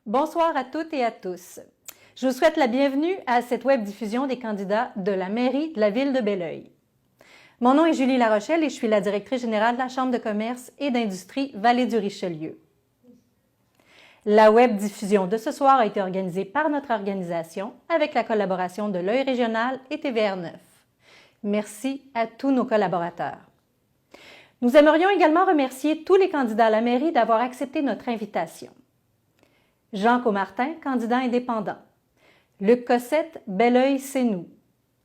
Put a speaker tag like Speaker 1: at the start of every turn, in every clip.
Speaker 1: Bonsoir à toutes et à tous. Je vous souhaite la bienvenue à cette web diffusion des candidats de la mairie de la ville de Belleuil. Mon nom est Julie Larochelle et je suis la directrice générale de la Chambre de commerce et d'industrie Vallée-du-Richelieu. La web diffusion de ce soir a été organisée par notre organisation avec la collaboration de l'Œil régional et TVR9. Merci à tous nos collaborateurs. Nous aimerions également remercier tous les candidats à la mairie d'avoir accepté notre invitation. Jean Comartin, candidat indépendant. Luc Cossette, Belleuil, c'est nous.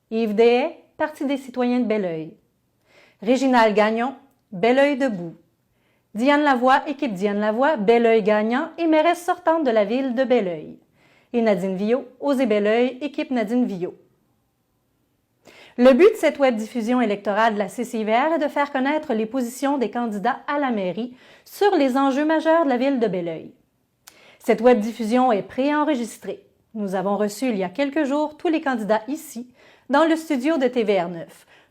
Speaker 1: Yves Deshaies, Parti des citoyens de Belleuil. Réginald Gagnon, Belleuil debout. Diane Lavoie, équipe Diane Lavoie, Belleuil gagnant et mairesse sortante de la ville de Belleuil. Et Nadine Villot, Osez Belleuil, équipe Nadine Villot. Le but de cette web diffusion électorale de la CCIVR est de faire connaître les positions des candidats à la mairie sur les enjeux majeurs de la ville de Belleuil. Cette web diffusion est préenregistrée. Nous avons reçu il y a quelques jours tous les candidats ici, dans le studio de TVR9.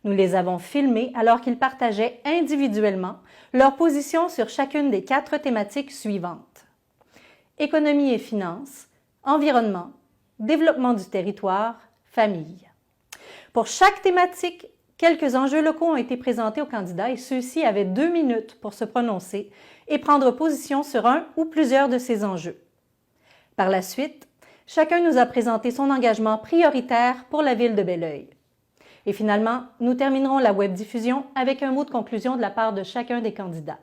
Speaker 1: Nous les avons filmés alors qu'ils partageaient individuellement leurs positions sur chacune des 4 thématiques suivantes. Économie et finances, environnement, développement du territoire, famille. Pour chaque thématique, quelques enjeux locaux ont été présentés aux candidats et ceux-ci avaient 2 minutes pour se prononcer et prendre position sur un ou plusieurs de ces enjeux. Par la suite, chacun nous a présenté son engagement prioritaire pour la ville de Belleuil. Et finalement, nous terminerons la web diffusion avec un mot de conclusion de la part de chacun des candidats.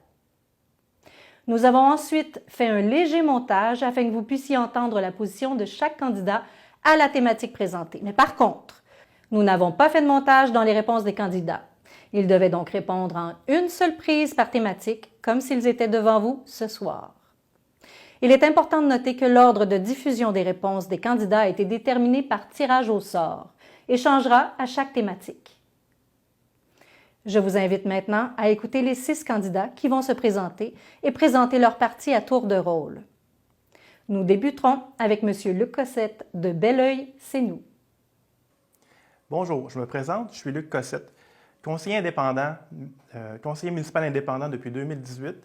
Speaker 1: Nous avons ensuite fait un léger montage afin que vous puissiez entendre la position de chaque candidat à la thématique présentée. Mais par contre, nous n'avons pas fait de montage dans les réponses des candidats. Ils devaient donc répondre en une seule prise par thématique, comme s'ils étaient devant vous ce soir. Il est important de noter que l'ordre de diffusion des réponses des candidats a été déterminé par tirage au sort et changera à chaque thématique. Je vous invite maintenant à écouter les 6 candidats qui vont se présenter et présenter leur parti à tour de rôle. Nous débuterons avec M. Luc Cossette de Belleuil, c'est nous.
Speaker 2: Bonjour, je me présente, je suis Luc Cossette, conseiller indépendant, conseiller municipal indépendant depuis 2018,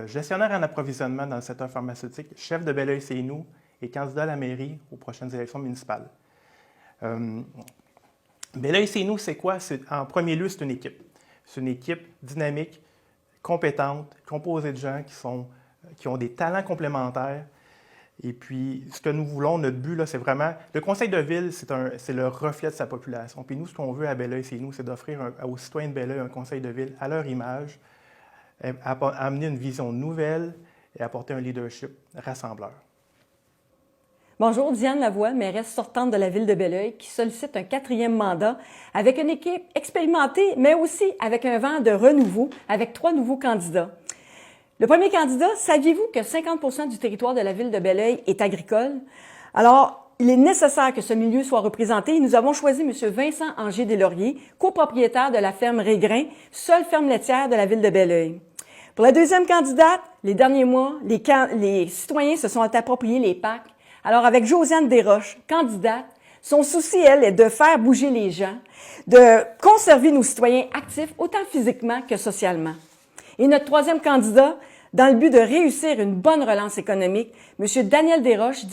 Speaker 2: gestionnaire en approvisionnement dans le secteur pharmaceutique, chef de Belleuil, c'est nous et candidat à la mairie aux prochaines élections municipales. Belleuil, c'est nous, c'est quoi? En premier lieu, c'est une équipe. C'est une équipe dynamique, compétente, composée de gens qui ont des talents complémentaires. Et puis, ce que nous voulons, notre but, là, c'est vraiment... Le conseil de ville, c'est le reflet de sa population. Puis nous, ce qu'on veut à Belleuil, c'est nous, c'est d'offrir aux citoyens de Belleuil un conseil de ville à leur image, amener une vision nouvelle et apporter un leadership rassembleur.
Speaker 3: Bonjour, Diane Lavoie, mairesse sortante de la ville de Belleuil, qui sollicite un 4e mandat avec une équipe expérimentée, mais aussi avec un vent de renouveau, avec 3 nouveaux candidats. Le premier candidat, saviez-vous que 50% du territoire de la ville de Belleuil est agricole? Alors, il est nécessaire que ce milieu soit représenté et nous avons choisi M. Vincent Anger-Deslauriers, copropriétaire de la ferme Régrin, seule ferme laitière de la ville de Belleuil. Pour la deuxième candidate, les derniers mois, les citoyens se sont appropriés les PAC. Alors, avec Josiane Desroches, candidate, son souci, elle, est de faire bouger les gens, de conserver nos citoyens actifs autant physiquement que socialement. Et notre troisième candidat, dans le but de réussir une bonne relance économique, M. Daniel Desroches,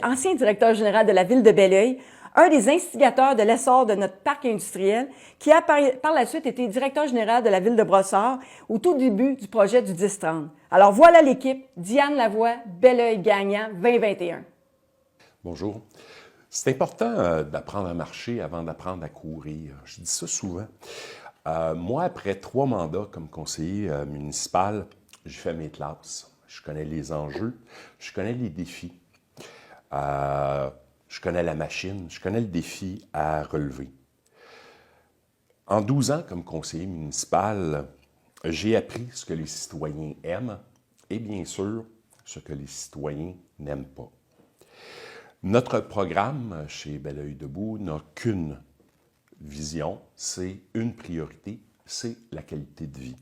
Speaker 3: ancien directeur général de la ville de Belleuil, un des instigateurs de l'essor de notre parc industriel, qui a par la suite été directeur général de la ville de Brossard au tout début du projet du 10-30. Alors voilà l'équipe, Diane Lavoie, Belleuil gagnant 2021.
Speaker 4: Bonjour. C'est important d'apprendre à marcher avant d'apprendre à courir. Je dis ça souvent. Moi, après 3 mandats comme conseiller municipal, j'ai fait mes classes. Je connais les enjeux, je connais les défis, je connais la machine, je connais le défi à relever. En 12 ans comme conseiller municipal, j'ai appris ce que les citoyens aiment et bien sûr, ce que les citoyens n'aiment pas. Notre programme chez Belleuil debout n'a qu'une vision, c'est une priorité, c'est la qualité de vie.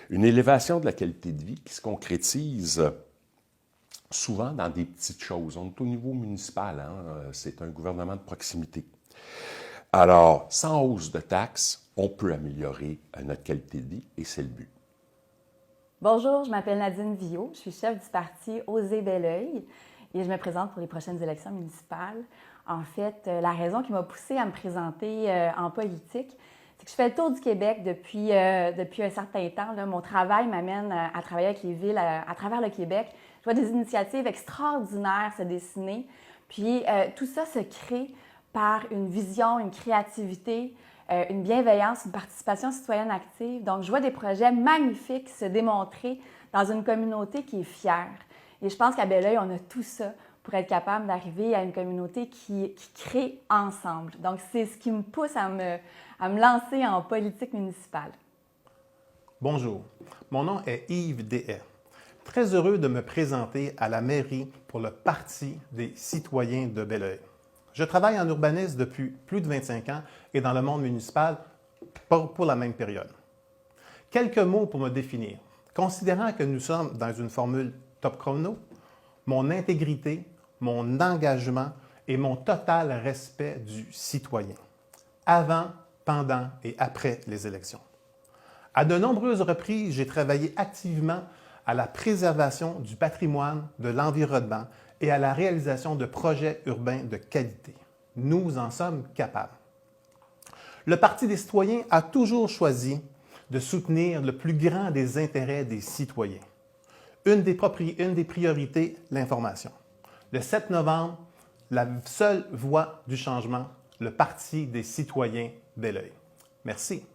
Speaker 4: Une élévation de la qualité de vie qui se concrétise souvent dans des petites choses. On est au niveau municipal, c'est un gouvernement de proximité. Alors, sans hausse de taxes, on peut améliorer notre qualité de vie et c'est le but.
Speaker 5: Bonjour, je m'appelle Nadine Viault, je suis chef du parti Osez Belleuil et je me présente pour les prochaines élections municipales. En fait, la raison qui m'a poussée à me présenter en politique, c'est que je fais le tour du Québec depuis un certain temps. Là. Mon travail m'amène à travailler avec les villes à travers le Québec. Je vois des initiatives extraordinaires se dessiner. Puis tout ça se crée par une vision, une créativité, une bienveillance, une participation citoyenne active. Donc, je vois des projets magnifiques se démontrer dans une communauté qui est fière. Et je pense qu'à Belleuil, on a tout ça pour être capable d'arriver à une communauté qui crée ensemble. Donc, c'est ce qui me pousse à me lancer en politique municipale.
Speaker 6: Bonjour, mon nom est Yves Deshaies. Très heureux de me présenter à la mairie pour le Parti des citoyens de Belleuil. Je travaille en urbanisme depuis plus de 25 ans et dans le monde municipal pour la même période. Quelques mots pour me définir. Considérant que nous sommes dans une formule top chrono, mon intégrité, mon engagement et mon total respect du citoyen, avant, pendant et après les élections. À de nombreuses reprises, j'ai travaillé activement à la préservation du patrimoine, de l'environnement et à la réalisation de projets urbains de qualité. Nous en sommes capables. Le Parti des citoyens a toujours choisi de soutenir le plus grand des intérêts des citoyens. Une des priorités, l'information. Le 7 novembre, la seule voie du changement, le Parti des citoyens Belleuil. Merci.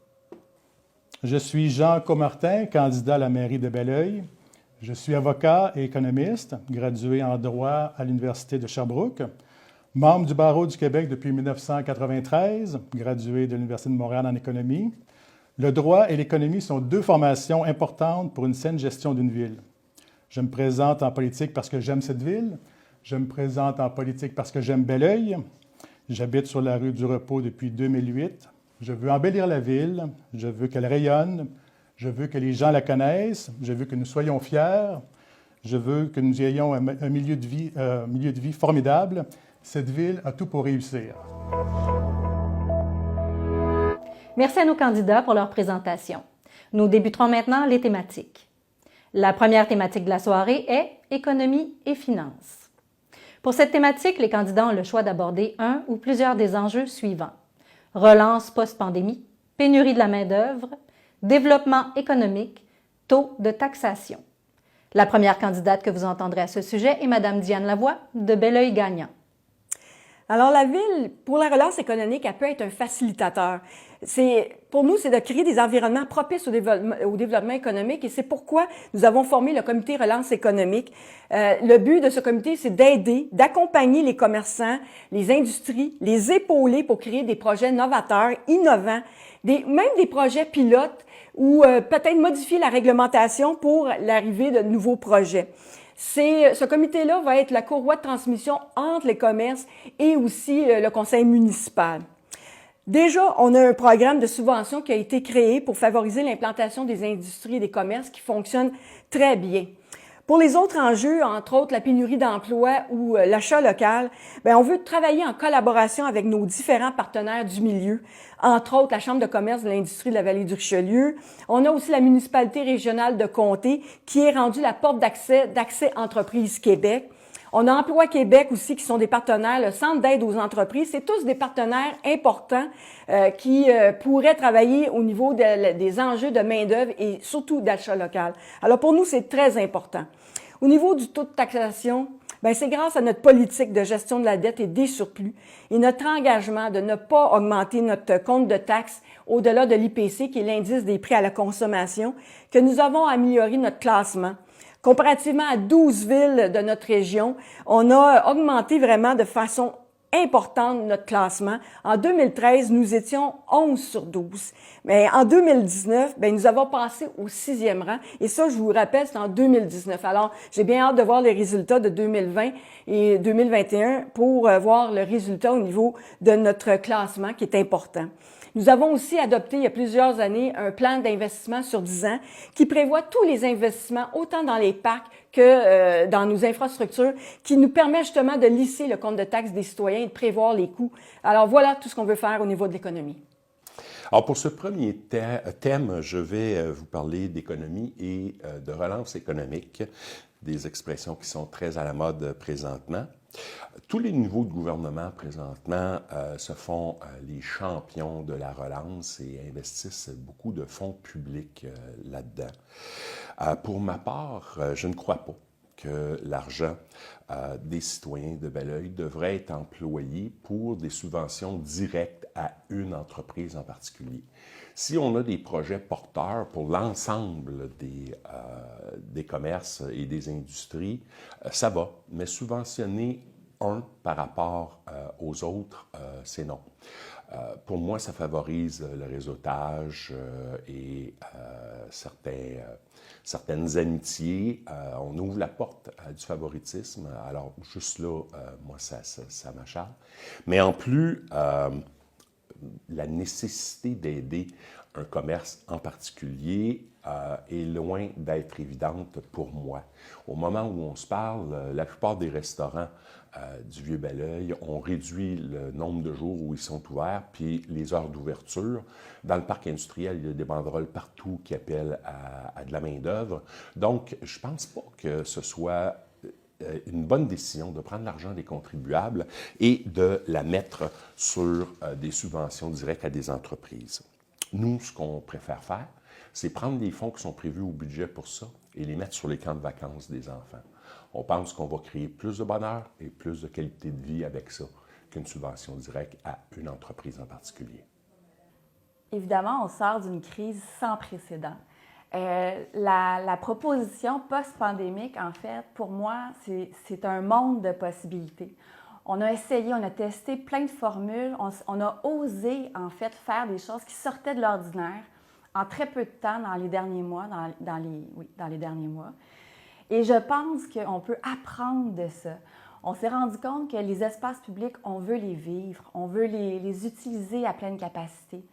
Speaker 7: Je suis Jean Comartin, candidat à la mairie de Belleuil. Je suis avocat et économiste, gradué en droit à l'Université de Sherbrooke, membre du Barreau du Québec depuis 1993, gradué de l'Université de Montréal en économie. Le droit et l'économie sont deux formations importantes pour une saine gestion d'une ville. Je me présente en politique parce que j'aime cette ville. Je me présente en politique parce que j'aime Belleuil. J'habite sur la rue du Repos depuis 2008. Je veux embellir la ville. Je veux qu'elle rayonne. Je veux que les gens la connaissent. Je veux que nous soyons fiers. Je veux que nous ayons un milieu de vie formidable. Cette ville a tout pour réussir.
Speaker 1: Merci à nos candidats pour leur présentation. Nous débuterons maintenant les thématiques. La première thématique de la soirée est économie et finances. Pour cette thématique, les candidats ont le choix d'aborder un ou plusieurs des enjeux suivants. Relance post-pandémie, pénurie de la main-d'œuvre, développement économique, taux de taxation. La première candidate que vous entendrez à ce sujet est Mme Diane Lavoie de Belleuil-Gagnant.
Speaker 3: Alors, la ville, pour la relance économique, elle peut être un facilitateur. Pour nous, c'est de créer des environnements propices au développement économique et c'est pourquoi nous avons formé le comité relance économique. Le but de ce comité, c'est d'aider, d'accompagner les commerçants, les industries, les épauler pour créer des projets novateurs, innovants, même des projets pilotes ou peut-être modifier la réglementation pour l'arrivée de nouveaux projets. Ce comité-là va être la courroie de transmission entre les commerces et aussi le conseil municipal. Déjà, on a un programme de subvention qui a été créé pour favoriser l'implantation des industries et des commerces qui fonctionne très bien. Pour les autres enjeux, entre autres la pénurie d'emploi ou l'achat local, on veut travailler en collaboration avec nos différents partenaires du milieu, entre autres la Chambre de commerce de l'industrie de la Vallée du Richelieu. On a aussi la municipalité régionale de Comté qui est rendue la porte d'accès Entreprises Québec. On a Emploi Québec aussi qui sont des partenaires, le Centre d'aide aux entreprises. C'est tous des partenaires importants qui pourraient travailler au niveau des enjeux de main-d'œuvre et surtout d'achat local. Alors pour nous, c'est très important. Au niveau du taux de taxation, c'est grâce à notre politique de gestion de la dette et des surplus et notre engagement de ne pas augmenter notre compte de taxes au-delà de l'IPC, qui est l'indice des prix à la consommation, que nous avons amélioré notre classement. Comparativement à 12 villes de notre région, on a augmenté vraiment de façon importante notre classement. En 2013, nous étions 11 sur 12. Mais en 2019, nous avons passé au 6e rang. Et ça, je vous rappelle, c'est en 2019. Alors, j'ai bien hâte de voir les résultats de 2020 et 2021 pour voir le résultat au niveau de notre classement qui est important. Nous avons aussi adopté il y a plusieurs années un plan d'investissement sur 10 ans qui prévoit tous les investissements, autant dans les parcs que dans nos infrastructures, qui nous permet justement de lisser le compte de taxes des citoyens et de prévoir les coûts. Alors voilà tout ce qu'on veut faire au niveau de l'économie.
Speaker 4: Alors, pour ce premier thème, je vais vous parler d'économie et de relance économique, des expressions qui sont très à la mode présentement. Tous les niveaux de gouvernement présentement se font les champions de la relance et investissent beaucoup de fonds publics là-dedans. Pour ma part, je ne crois pas que l'argent des citoyens de Belleuil devrait être employé pour des subventions directes à une entreprise en particulier. Si on a des projets porteurs pour l'ensemble des commerces et des industries, ça va, mais subventionner un par rapport aux autres, c'est non. Pour moi, ça favorise le réseautage et certaines amitiés. On ouvre la porte à du favoritisme. Alors, juste là, moi, ça m'acharne. Mais en plus, la nécessité d'aider un commerce en particulier est loin d'être évidente pour moi. Au moment où on se parle, la plupart des restaurants du Vieux-Belleuil ont réduit le nombre de jours où ils sont ouverts, puis les heures d'ouverture. Dans le parc industriel, il y a des banderoles partout qui appellent à de la main-d'œuvre. Donc, je ne pense pas que ce soit une bonne décision de prendre l'argent des contribuables et de la mettre sur des subventions directes à des entreprises. Nous, ce qu'on préfère faire, c'est prendre les fonds qui sont prévus au budget pour ça et les mettre sur les camps de vacances des enfants. On pense qu'on va créer plus de bonheur et plus de qualité de vie avec ça qu'une subvention directe à une entreprise en particulier.
Speaker 5: Évidemment, on sort d'une crise sans précédent. La proposition post-pandémique, en fait, pour moi, c'est un monde de possibilités. On a essayé, on a testé plein de formules, on a osé, en fait, faire des choses qui sortaient de l'ordinaire en très peu de temps dans les derniers mois, dans les derniers mois. Et je pense qu'on peut apprendre de ça. On s'est rendu compte que les espaces publics, on veut les vivre, on veut les utiliser à pleine capacité,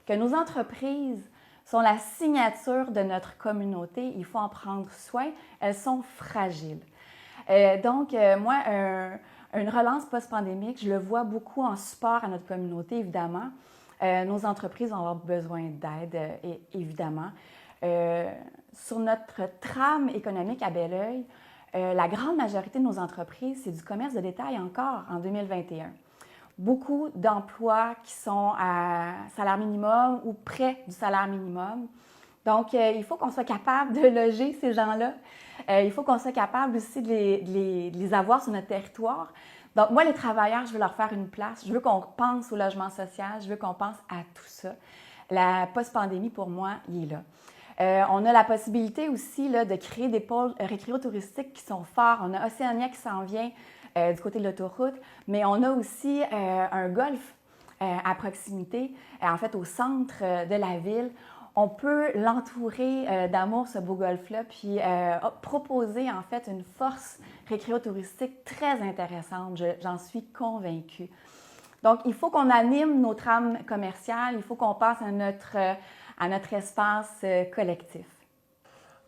Speaker 5: que nos entreprises sont la signature de notre communauté, il faut en prendre soin, elles sont fragiles. Moi, une relance post-pandémique, je le vois beaucoup en support à notre communauté, évidemment. Nos entreprises vont avoir besoin d'aide, évidemment. Sur notre trame économique à Belleuil, la grande majorité de nos entreprises, c'est du commerce de détail encore en 2021. Beaucoup d'emplois qui sont à salaire minimum ou près du salaire minimum. Donc, il faut qu'on soit capable de loger ces gens-là. Il faut qu'on soit capable aussi de les avoir sur notre territoire. Donc, moi, les travailleurs, je veux leur faire une place. Je veux qu'on pense au logement social. Je veux qu'on pense à tout ça. La post-pandémie, pour moi, il est là. On a la possibilité aussi là, de créer des pôles récréotouristiques qui sont forts. On a Océania qui s'en vient du côté de l'autoroute, mais on a aussi un golf à proximité, en fait au centre de la ville. On peut l'entourer d'amour, ce beau golf-là, puis proposer en fait une force récréotouristique très intéressante. J'en suis convaincue. Donc, il faut qu'on anime nos trames commerciales, il faut qu'on passe à notre espace collectif.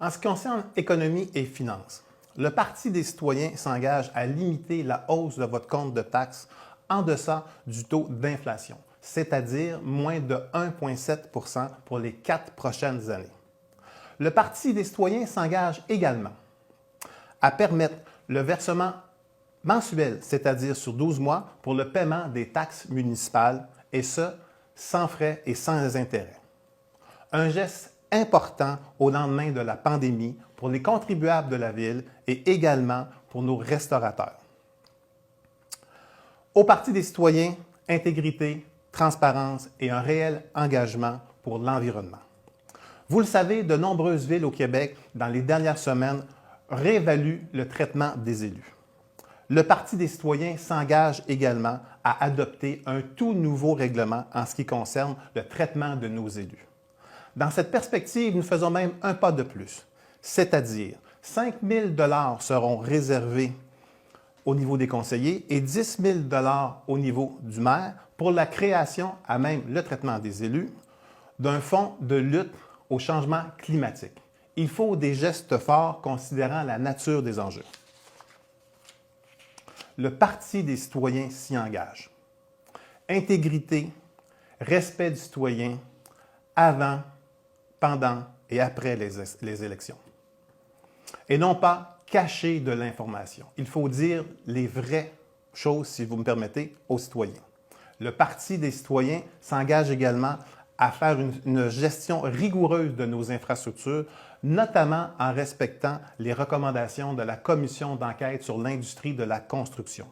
Speaker 6: En ce qui concerne économie et finances, le Parti des citoyens s'engage à limiter la hausse de votre compte de taxes en deçà du taux d'inflation, c'est-à-dire moins de 1,7 % pour les 4 prochaines années. Le Parti des citoyens s'engage également à permettre le versement mensuel, c'est-à-dire sur 12 mois, pour le paiement des taxes municipales, et ce, sans frais et sans intérêt. Un geste important au lendemain de la pandémie pour les contribuables de la Ville et également pour nos restaurateurs. Au Parti des citoyens, intégrité, transparence et un réel engagement pour l'environnement. Vous le savez, de nombreuses villes au Québec, dans les dernières semaines, réévaluent le traitement des élus. Le Parti des citoyens s'engage également à adopter un tout nouveau règlement en ce qui concerne le traitement de nos élus. Dans cette perspective, nous faisons même un pas de plus, c'est-à-dire 5 000 $ seront réservés au niveau des conseillers et 10 000 $ au niveau du maire pour la création, à même le traitement des élus, d'un fonds de lutte au changement climatique. Il faut des gestes forts considérant la nature des enjeux. Le Parti des citoyens s'y engage. Intégrité, respect du citoyen avant, pendant et après les élections. Et non pas cacher de l'information. Il faut dire les vraies choses, si vous me permettez, aux citoyens. Le Parti des citoyens s'engage également à faire une gestion rigoureuse de nos infrastructures, notamment en respectant les recommandations de la Commission d'enquête sur l'industrie de la construction.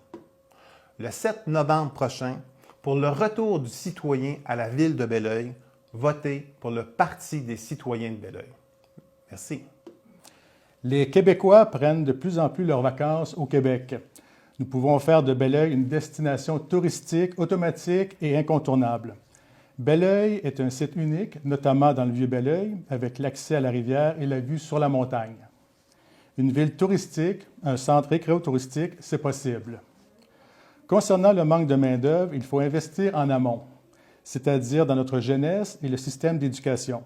Speaker 6: Le 7 novembre prochain, pour le retour du citoyen à la ville de Belleuil, votez pour le Parti des citoyens de Belleuil. Merci.
Speaker 7: Les Québécois prennent de plus en plus leurs vacances au Québec. Nous pouvons faire de Belleuil une destination touristique, automatique et incontournable. Belleuil est un site unique, notamment dans le Vieux-Belleuil, avec l'accès à la rivière et la vue sur la montagne. Une ville touristique, un centre récréo-touristique, c'est possible. Concernant le manque de main-d'œuvre, il faut investir en amont, c'est-à-dire dans notre jeunesse et le système d'éducation.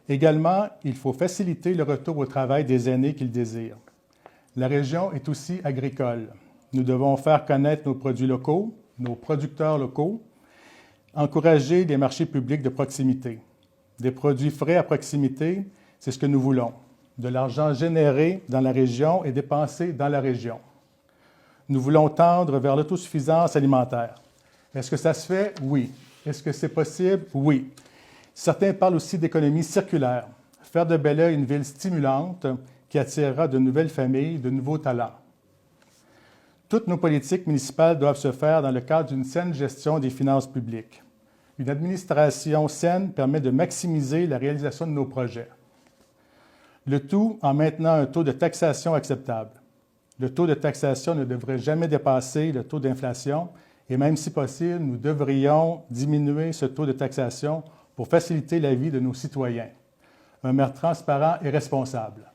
Speaker 7: Également, il faut faciliter le retour au travail des aînés qui le désirent. La région est aussi agricole. Nous devons faire connaître nos produits locaux, nos producteurs locaux, encourager les marchés publics de proximité. Des produits frais à proximité, c'est ce que nous voulons. De l'argent généré dans la région et dépensé dans la région. Nous voulons tendre vers l'autosuffisance alimentaire. Est-ce que ça se fait? Oui. Est-ce que c'est possible? Oui. Certains parlent aussi d'économie circulaire. Faire de Belleuil une ville stimulante qui attirera de nouvelles familles, de nouveaux talents. Toutes nos politiques municipales doivent se faire dans le cadre d'une saine gestion des finances publiques. Une administration saine permet de maximiser la réalisation de nos projets. Le tout en maintenant un taux de taxation acceptable. Le taux de taxation ne devrait jamais dépasser le taux d'inflation et même si possible, nous devrions diminuer ce taux de taxation pour faciliter la vie de nos citoyens. Un maire transparent et responsable.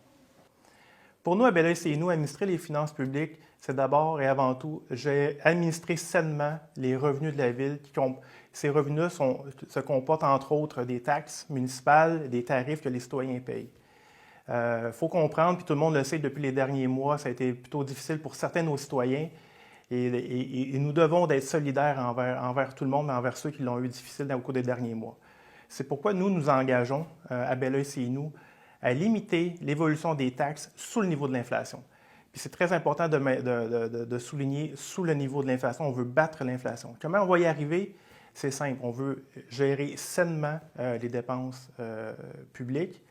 Speaker 2: Pour nous, à Belleuil-CNO, administrer les finances publiques, c'est d'abord et avant tout, administrer sainement les revenus de la ville. Ces revenus se comportent entre autres des taxes municipales, des tarifs que les citoyens payent. Il faut comprendre, puis tout le monde le sait depuis les derniers mois, ça a été plutôt difficile pour certains de nos citoyens. Et nous devons d'être solidaires envers tout le monde, mais envers ceux qui l'ont eu difficile au cours des derniers mois. C'est pourquoi nous nous engageons à Belleuil-CNO à limiter l'évolution des taxes sous le niveau de l'inflation. Puis c'est très important de souligner sous le niveau de l'inflation, on veut battre l'inflation. Comment on va y arriver? C'est simple, on veut gérer sainement les dépenses publiques.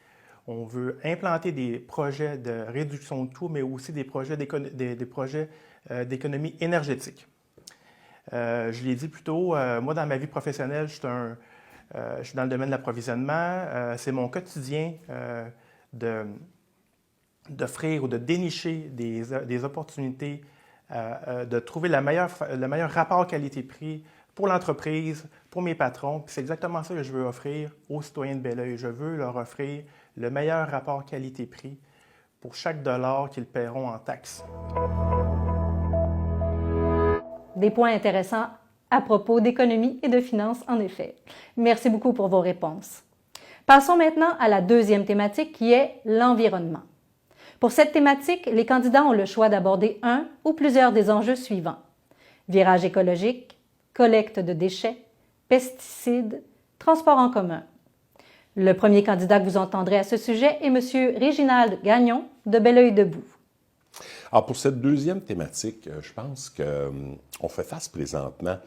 Speaker 2: On veut implanter des projets de réduction de coûts, mais aussi des projets d'économie énergétique. Je l'ai dit plus tôt, moi, dans ma vie professionnelle, je suis dans le domaine de l'approvisionnement. C'est mon quotidien d'offrir ou de dénicher des opportunités, de trouver le meilleur rapport qualité-prix pour l'entreprise, pour mes patrons. Puis c'est exactement ça que je veux offrir aux citoyens de Belleuil. Je veux leur offrir le meilleur rapport qualité-prix pour chaque dollar qu'ils paieront en taxes.
Speaker 1: Des points intéressants à propos d'économie et de finances, en effet. Merci beaucoup pour vos réponses. Passons maintenant à la deuxième thématique qui est l'environnement. Pour cette thématique, les candidats ont le choix d'aborder un ou plusieurs des enjeux suivants. Virage écologique, collecte de déchets, pesticides, transport en commun. Le premier candidat que vous entendrez à ce sujet est M. Réginald Gagnon de Belleuil-Debout.
Speaker 4: Alors, pour cette deuxième thématique, je pense qu'on fait face présentement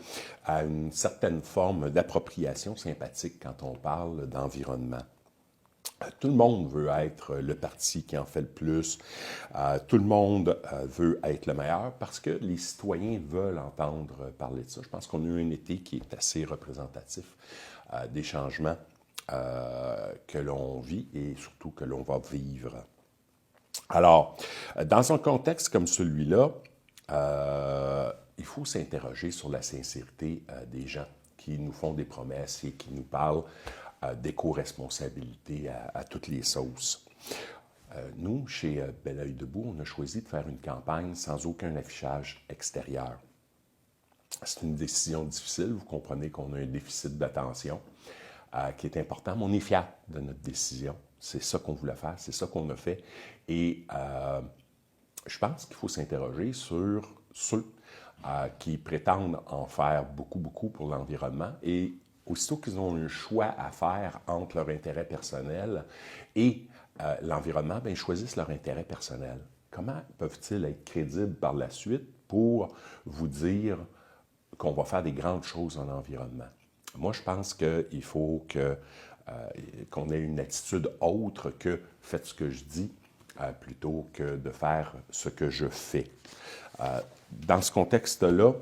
Speaker 4: à une certaine forme d'appropriation sympathique quand on parle d'environnement. Tout le monde veut être le parti qui en fait le plus. Tout le monde veut être le meilleur parce que les citoyens veulent entendre parler de ça. Je pense qu'on a eu un été qui est assez représentatif des changements que l'on vit et surtout que l'on va vivre. Alors, dans un contexte comme celui-là, il faut s'interroger sur la sincérité des gens qui nous font des promesses et qui nous parlent d'éco-responsabilité à toutes les sauces. Nous, chez Belleuil-Debout, on a choisi de faire une campagne sans aucun affichage extérieur. C'est une décision difficile. Vous comprenez qu'on a un déficit d'attention qui est important, mais on est fiers de notre décision. C'est ça qu'on voulait faire, c'est ça qu'on a fait. Et je pense qu'il faut s'interroger sur ceux qui prétendent en faire beaucoup, beaucoup pour l'environnement et aussitôt qu'ils ont un choix à faire entre leur intérêt personnel et l'environnement, bien, ils choisissent leur intérêt personnel. Comment peuvent-ils être crédibles par la suite pour vous dire qu'on va faire des grandes choses en environnement? Moi, je pense qu'il faut qu'on ait une attitude autre que « faites ce que je dis » plutôt que de faire ce que je fais. Dans ce contexte-là,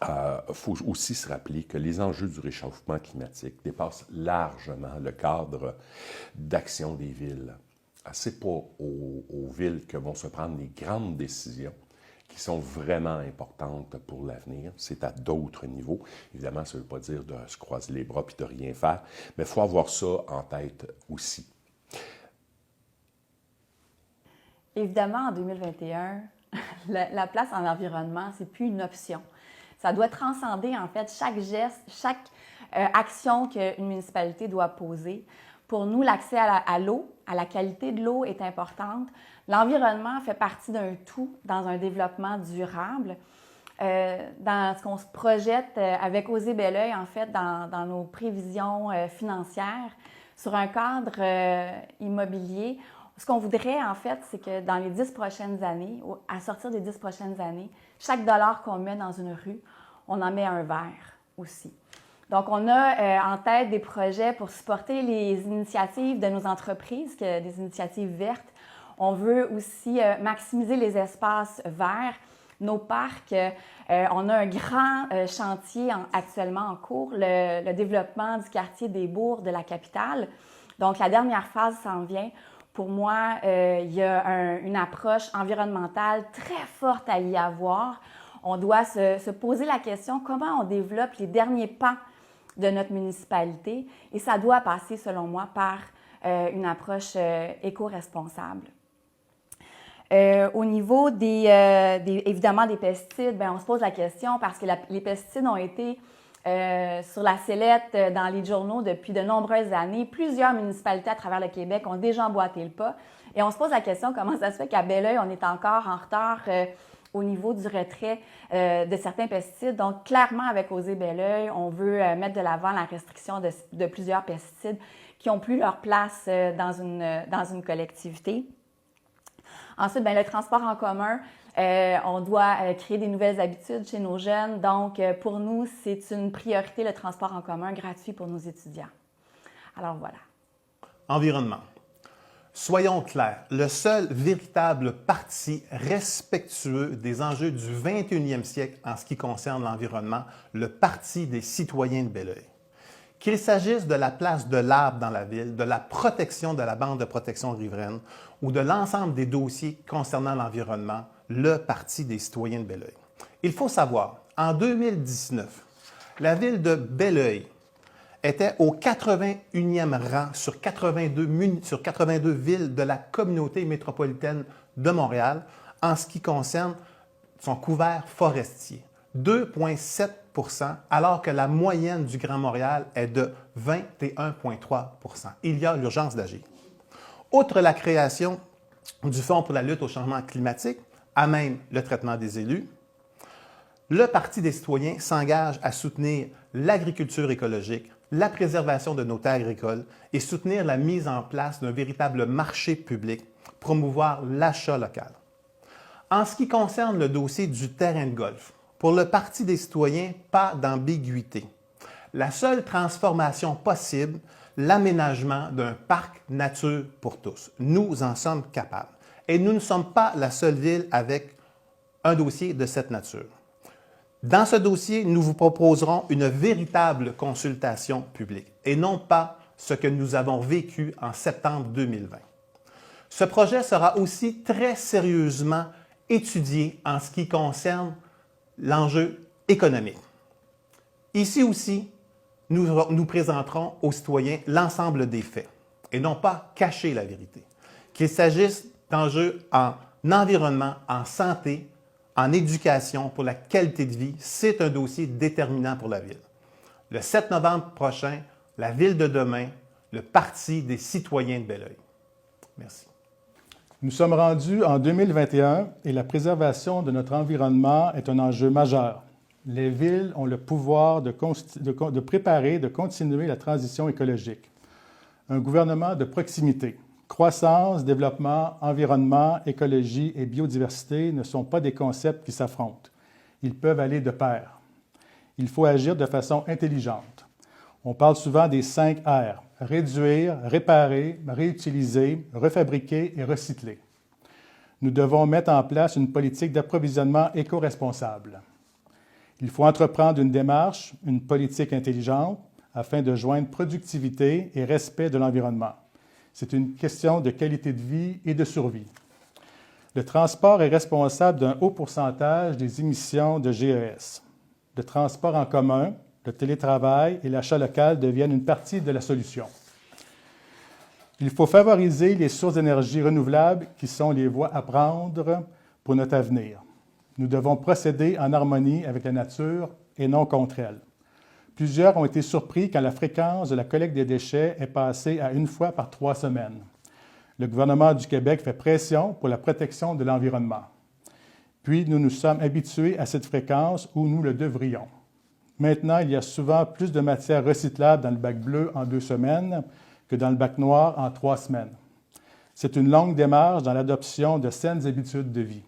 Speaker 4: il faut aussi se rappeler que les enjeux du réchauffement climatique dépassent largement le cadre d'action des villes. Ce n'est pas aux villes que vont se prendre les grandes décisions qui sont vraiment importantes pour l'avenir. C'est à d'autres niveaux. Évidemment, ça ne veut pas dire de se croiser les bras et de rien faire, mais il faut avoir ça en tête aussi.
Speaker 5: Évidemment, en 2021, la place en environnement, c'est plus une option. Ça doit transcender, en fait, chaque geste, chaque action qu'une municipalité doit poser. Pour nous, l'accès à l'eau, à la qualité de l'eau est importante. L'environnement fait partie d'un tout dans un développement durable. Dans ce qu'on se projette avec Oser Belleuil, en fait, dans nos prévisions financières, sur un cadre immobilier, ce qu'on voudrait, en fait, c'est que dans les 10 prochaines années, à sortir des 10 prochaines années, chaque dollar qu'on met dans une rue, on en met un vert aussi. Donc, on a en tête des projets pour supporter les initiatives de nos entreprises, des initiatives vertes. On veut aussi maximiser les espaces verts, nos parcs. On a un grand chantier actuellement en cours, le développement du quartier des Bourgs de la capitale. Donc, la dernière phase s'en vient. Pour moi, il y a une approche environnementale très forte à y avoir. On doit se poser la question comment on développe les derniers pans de notre municipalité et ça doit passer, selon moi, par une approche éco-responsable. Au niveau évidemment des pesticides, bien, on se pose la question parce que les pesticides ont été sur la sellette dans les journaux depuis de nombreuses années. Plusieurs municipalités à travers le Québec ont déjà emboîté le pas. Et on se pose la question comment ça se fait qu'à Belleuil, on est encore en retard au niveau du retrait de certains pesticides. Donc, clairement, avec Oser Belleuil, on veut mettre de l'avant la restriction de plusieurs pesticides qui n'ont plus leur place dans une collectivité. Ensuite, bien, le transport en commun. On doit créer des nouvelles habitudes chez nos jeunes. Donc, pour nous, c'est une priorité, le transport en commun gratuit pour nos étudiants. Alors, voilà.
Speaker 6: Environnement. Soyons clairs, le seul véritable parti respectueux des enjeux du 21e siècle en ce qui concerne l'environnement, le Parti des citoyens de Belleuil. Qu'il s'agisse de la place de l'arbre dans la ville, de la protection de la bande de protection riveraine ou de l'ensemble des dossiers concernant l'environnement, le Parti des citoyens de Belleuil. Il faut savoir, en 2019, la ville de Belleuil était au 81e rang sur 82 villes de la communauté métropolitaine de Montréal en ce qui concerne son couvert forestier. 2,7 % alors que la moyenne du Grand Montréal est de 21,3 %. Il y a l'urgence d'agir. Outre la création du Fonds pour la lutte au changement climatique, à même le traitement des élus, le Parti des citoyens s'engage à soutenir l'agriculture écologique, la préservation de nos terres agricoles et soutenir la mise en place d'un véritable marché public, promouvoir l'achat local. En ce qui concerne le dossier du terrain de golf, pour le Parti des citoyens, pas d'ambiguïté. La seule transformation possible, l'aménagement d'un parc nature pour tous. Nous en sommes capables. Et nous ne sommes pas la seule ville avec un dossier de cette nature. Dans ce dossier, nous vous proposerons une véritable consultation publique et non pas ce que nous avons vécu en septembre 2020. Ce projet sera aussi très sérieusement étudié en ce qui concerne l'enjeu économique. Ici aussi, nous présenterons aux citoyens l'ensemble des faits et non pas cacher la vérité. Qu'il s'agisse d'enjeux en environnement, en santé, en éducation, pour la qualité de vie, c'est un dossier déterminant pour la Ville. Le 7 novembre prochain, la Ville de demain, le Parti des citoyens de Belleuil. Merci.
Speaker 7: Nous sommes rendus en 2021 et la préservation de notre environnement est un enjeu majeur. Les villes ont le pouvoir de préparer, de continuer la transition écologique. Un gouvernement de proximité. Croissance, développement, environnement, écologie et biodiversité ne sont pas des concepts qui s'affrontent. Ils peuvent aller de pair. Il faut agir de façon intelligente. On parle souvent des 5 R. Réduire, réparer, réutiliser, refabriquer et recycler. Nous devons mettre en place une politique d'approvisionnement éco-responsable. Il faut entreprendre une démarche, une politique intelligente, afin de joindre productivité et respect de l'environnement. C'est une question de qualité de vie et de survie. Le transport est responsable d'un haut pourcentage des émissions de GES. Le transport en commun, le télétravail et l'achat local deviennent une partie de la solution. Il faut favoriser les sources d'énergie renouvelables qui sont les voies à prendre pour notre avenir. Nous devons procéder en harmonie avec la nature et non contre elle. Plusieurs ont été surpris quand la fréquence de la collecte des déchets est passée à 1 fois par 3 semaines. Le gouvernement du Québec fait pression pour la protection de l'environnement. Puis, nous nous sommes habitués à cette fréquence où nous le devrions. Maintenant, il y a souvent plus de matière recyclable dans le bac bleu en 2 semaines que dans le bac noir en 3 semaines. C'est une longue démarche dans l'adoption de saines habitudes de vie.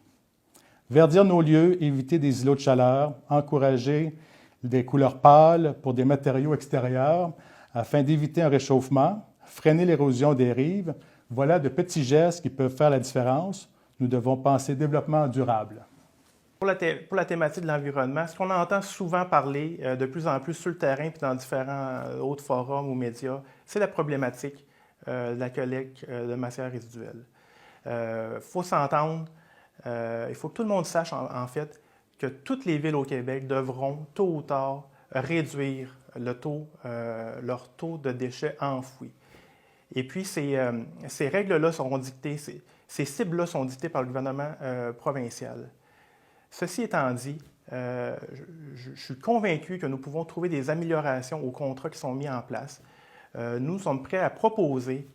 Speaker 7: Verdir nos lieux, éviter des îlots de chaleur, encourager des couleurs pâles pour des matériaux extérieurs afin d'éviter un réchauffement, freiner l'érosion des rives, voilà de petits gestes qui peuvent faire la différence. Nous devons penser développement durable.
Speaker 2: Pour la thématique de l'environnement, ce qu'on entend souvent parler de plus en plus sur le terrain puis dans différents autres forums ou médias, c'est la problématique de la collecte de matières résiduelles. Il faut s'entendre, il faut que tout le monde sache en fait que toutes les villes au Québec devront tôt ou tard réduire leur taux de déchets enfouis. Et puis ces règles-là seront dictées, ces cibles-là sont dictées par le gouvernement provincial. Ceci étant dit, je suis convaincu que nous pouvons trouver des améliorations aux contrats qui sont mis en place. Nous sommes prêts à proposer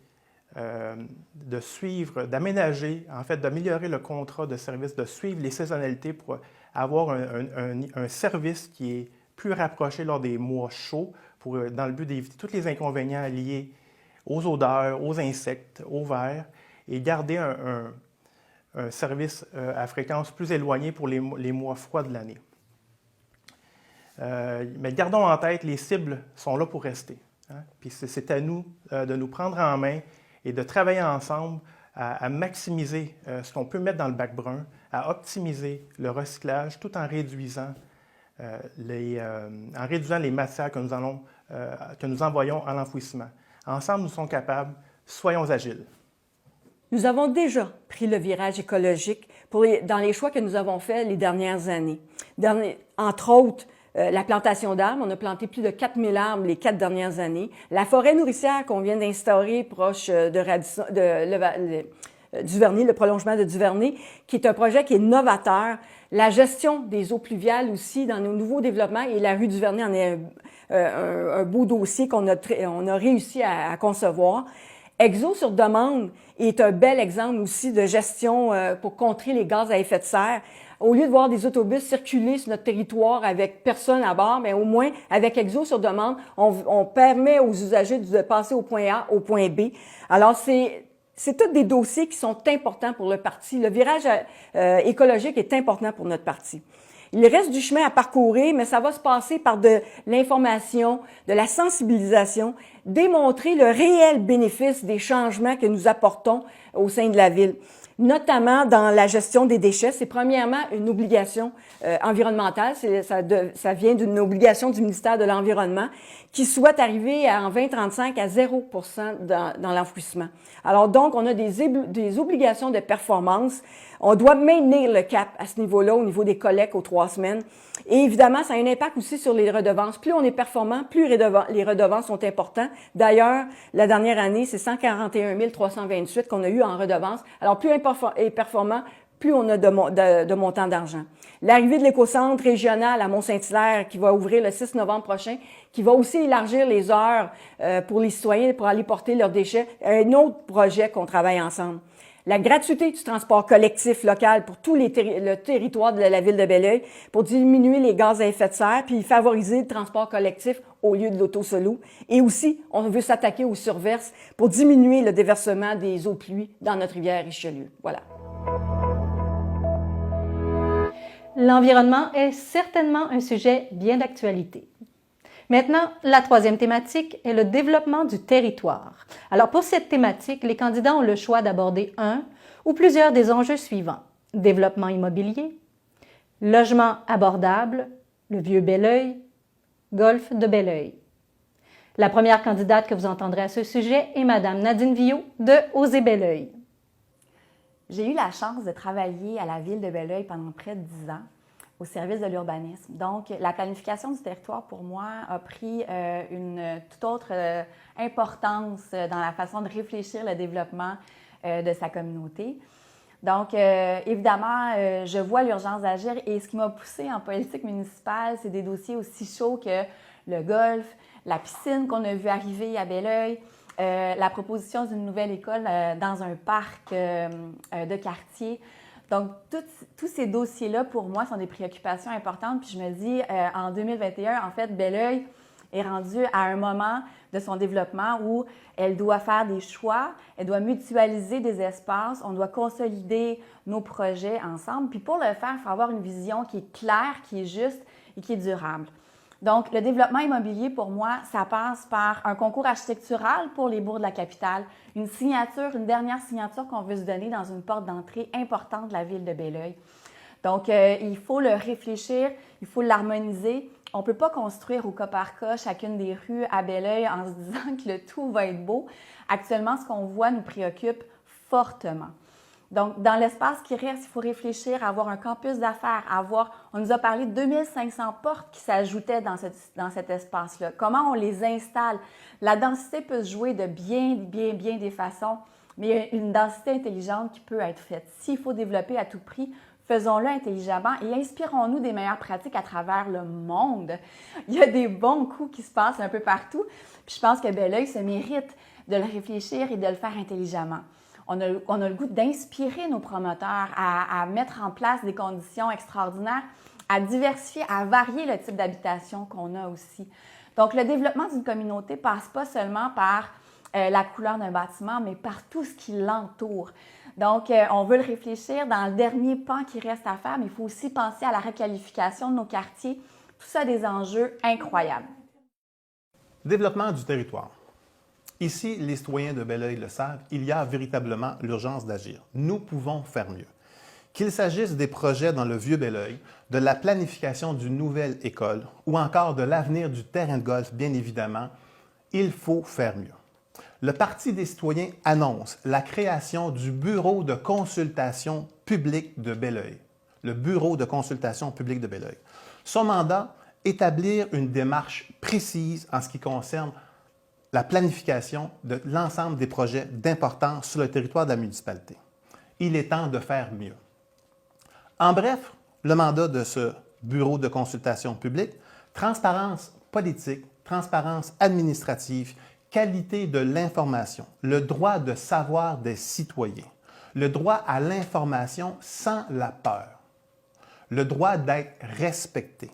Speaker 2: de suivre, d'aménager, en fait, d'améliorer le contrat de service, de suivre les saisonnalités pour avoir un service qui est plus rapproché lors des mois chauds, dans le but d'éviter tous les inconvénients liés aux odeurs, aux insectes, aux vers, et garder un service à fréquence plus éloignée pour les mois froids de l'année. Mais gardons en tête, les cibles sont là pour rester. Hein? Puis c'est à nous de nous prendre en main et de travailler ensemble à maximiser ce qu'on peut mettre dans le bac brun, à optimiser le recyclage tout en réduisant les matières que nous envoyons à l'enfouissement. Ensemble, nous sommes capables, soyons agiles.
Speaker 3: Nous avons déjà pris le virage écologique dans les choix que nous avons faits les dernières années. Entre autres, la plantation d'arbres. On a planté plus de 4000 arbres les 4 dernières années. La forêt nourricière qu'on vient d'instaurer proche de Duvernay, le prolongement de Duvernay, qui est un projet qui est novateur. La gestion des eaux pluviales aussi dans nos nouveaux développements, et la rue Duvernay en est un beau dossier qu'on a réussi à concevoir. Exo sur demande est un bel exemple aussi de gestion pour contrer les gaz à effet de serre. Au lieu de voir des autobus circuler sur notre territoire avec personne à bord, mais au moins avec Exo sur demande, on permet aux usagers de passer au point A au point B. Alors c'est tous des dossiers qui sont importants pour le parti. Le virage écologique est important pour notre parti. Il reste du chemin à parcourir, mais ça va se passer par de l'information, de la sensibilisation, démontrer le réel bénéfice des changements que nous apportons au sein de la ville, notamment dans la gestion des déchets. C'est premièrement une obligation environnementale, ça vient d'une obligation du ministère de l'Environnement qui souhaite arriver en 2035 à 0% dans l'enfouissement. Alors donc, on a des obligations de performance. On doit maintenir le cap à ce niveau-là, au niveau des collectes aux 3 semaines. Et évidemment, ça a un impact aussi sur les redevances. Plus on est performant, plus les redevances sont importantes. D'ailleurs, la dernière année, c'est 141 328 qu'on a eu en redevances. Alors, plus on est performant, plus on a de montant d'argent. L'arrivée de l'écocentre régional à Mont-Saint-Hilaire qui va ouvrir le 6 novembre prochain, qui va aussi élargir les heures pour les citoyens pour aller porter leurs déchets, un autre projet qu'on travaille ensemble. la gratuité du transport collectif local pour tout le territoire de la ville de Belleuil pour diminuer les gaz à effet de serre puis favoriser le transport collectif au lieu de l'auto-solo. Et aussi, on veut s'attaquer aux surverses pour diminuer le déversement des eaux de pluie dans notre rivière Richelieu. Voilà.
Speaker 1: L'environnement est certainement un sujet bien d'actualité. Maintenant, la troisième thématique est le développement du territoire. Alors pour cette thématique, les candidats ont le choix d'aborder un ou plusieurs des enjeux suivants. Développement immobilier, logement abordable, le vieux Belleuil, golfe de Belleuil. La première candidate que vous entendrez à ce sujet est Mme Nadine Viault de Oser Belleuil.
Speaker 5: J'ai eu la chance de travailler à la ville de Belleuil pendant près de 10 ans au service de l'urbanisme. Donc, la planification du territoire, pour moi, a pris une toute autre importance dans la façon de réfléchir le développement de sa communauté. Donc, évidemment, je vois l'urgence d'agir et ce qui m'a poussée en politique municipale, c'est des dossiers aussi chauds que le golf, la piscine qu'on a vu arriver à Belleuil, la proposition d'une nouvelle école dans un parc de quartier. Donc, tous ces dossiers-là, pour moi, sont des préoccupations importantes. Puis je me dis, en 2021, en fait, Belleuil est rendu à un moment de son développement où elle doit faire des choix, elle doit mutualiser des espaces, on doit consolider nos projets ensemble. Puis pour le faire, il faut avoir une vision qui est claire, qui est juste et qui est durable. Donc, le développement immobilier, pour moi, ça passe par un concours architectural pour les bourgs de la capitale, une signature, une dernière signature qu'on veut se donner dans une porte d'entrée importante de la ville de Belleuil. Donc, il faut le réfléchir, il faut l'harmoniser. On ne peut pas construire au cas par cas chacune des rues à Belleuil en se disant que le tout va être beau. Actuellement, ce qu'on voit nous préoccupe fortement. Donc, dans l'espace qui reste, il faut réfléchir à avoir un campus d'affaires, on nous a parlé de 2500 portes qui s'ajoutaient dans cet espace-là. Comment on les installe? La densité peut se jouer de bien des façons, mais il y a une densité intelligente qui peut être faite. S'il faut développer à tout prix, faisons-le intelligemment et inspirons-nous des meilleures pratiques à travers le monde. Il y a des bons coups qui se passent un peu partout, puis je pense que Belleuil se mérite de le réfléchir et de le faire intelligemment. On a le goût d'inspirer nos promoteurs à mettre en place des conditions extraordinaires, à diversifier, à varier le type d'habitation qu'on a aussi. Donc, le développement d'une communauté passe pas seulement par la couleur d'un bâtiment, mais par tout ce qui l'entoure. Donc, on veut le réfléchir dans le dernier pan qui reste à faire, mais il faut aussi penser à la requalification de nos quartiers. Tout ça, des enjeux incroyables.
Speaker 6: Développement du territoire. Ici, les citoyens de Belleuil le savent, il y a véritablement l'urgence d'agir. Nous pouvons faire mieux. Qu'il s'agisse des projets dans le vieux Belleuil, de la planification d'une nouvelle école ou encore de l'avenir du terrain de golf, bien évidemment, il faut faire mieux. Le Parti des citoyens annonce la création du Bureau de consultation publique de Belleuil. Le Bureau de consultation publique de Belleuil. Son mandat, établir une démarche précise en ce qui concerne la planification de l'ensemble des projets d'importance sur le territoire de la municipalité. Il est temps de faire mieux. En bref, le mandat de ce bureau de consultation publique, transparence politique, transparence administrative, qualité de l'information, le droit de savoir des citoyens, le droit à l'information sans la peur, le droit d'être respecté.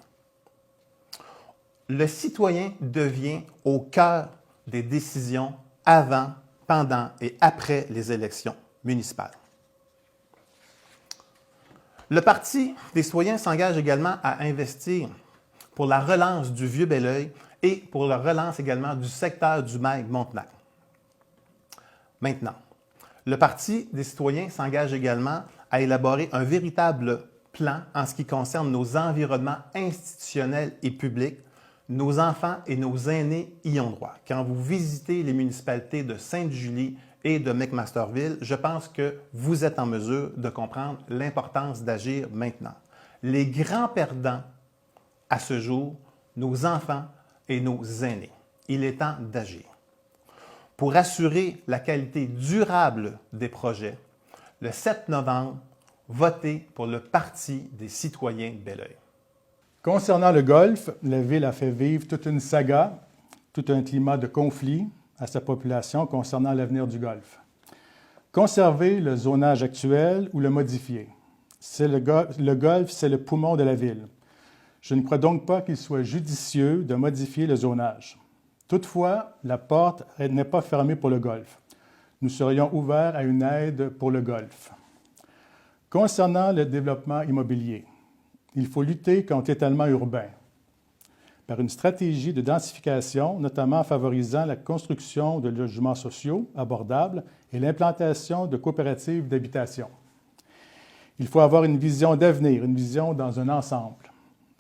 Speaker 6: Le citoyen devient au cœur des décisions avant, pendant et après les élections municipales. Le Parti des citoyens s'engage également à investir pour la relance du vieux Belleuil et pour la relance également du secteur du Mail-Montenac. Maintenant, le Parti des citoyens s'engage également à élaborer un véritable plan en ce qui concerne nos environnements institutionnels et publics. Nos enfants et nos aînés y ont droit. Quand vous visitez les municipalités de Sainte-Julie et de McMasterville, je pense que vous êtes en mesure de comprendre l'importance d'agir maintenant. Les grands perdants à ce jour, nos enfants et nos aînés. Il est temps d'agir. Pour assurer la qualité durable des projets, le 7 novembre, votez pour le Parti des citoyens de Belleuil.
Speaker 7: Concernant le golf, la Ville a fait vivre toute une saga, tout un climat de conflit à sa population concernant l'avenir du golf. Conserver le zonage actuel ou le modifier. Le golf, c'est le poumon de la ville. Je ne crois donc pas qu'il soit judicieux de modifier le zonage. Toutefois, la porte n'est pas fermée pour le golf. Nous serions ouverts à une aide pour le golf. Concernant le développement immobilier, il faut lutter contre l'étalement urbain par une stratégie de densification, notamment en favorisant la construction de logements sociaux abordables et l'implantation de coopératives d'habitation. Il faut avoir une vision d'avenir, une vision dans un ensemble.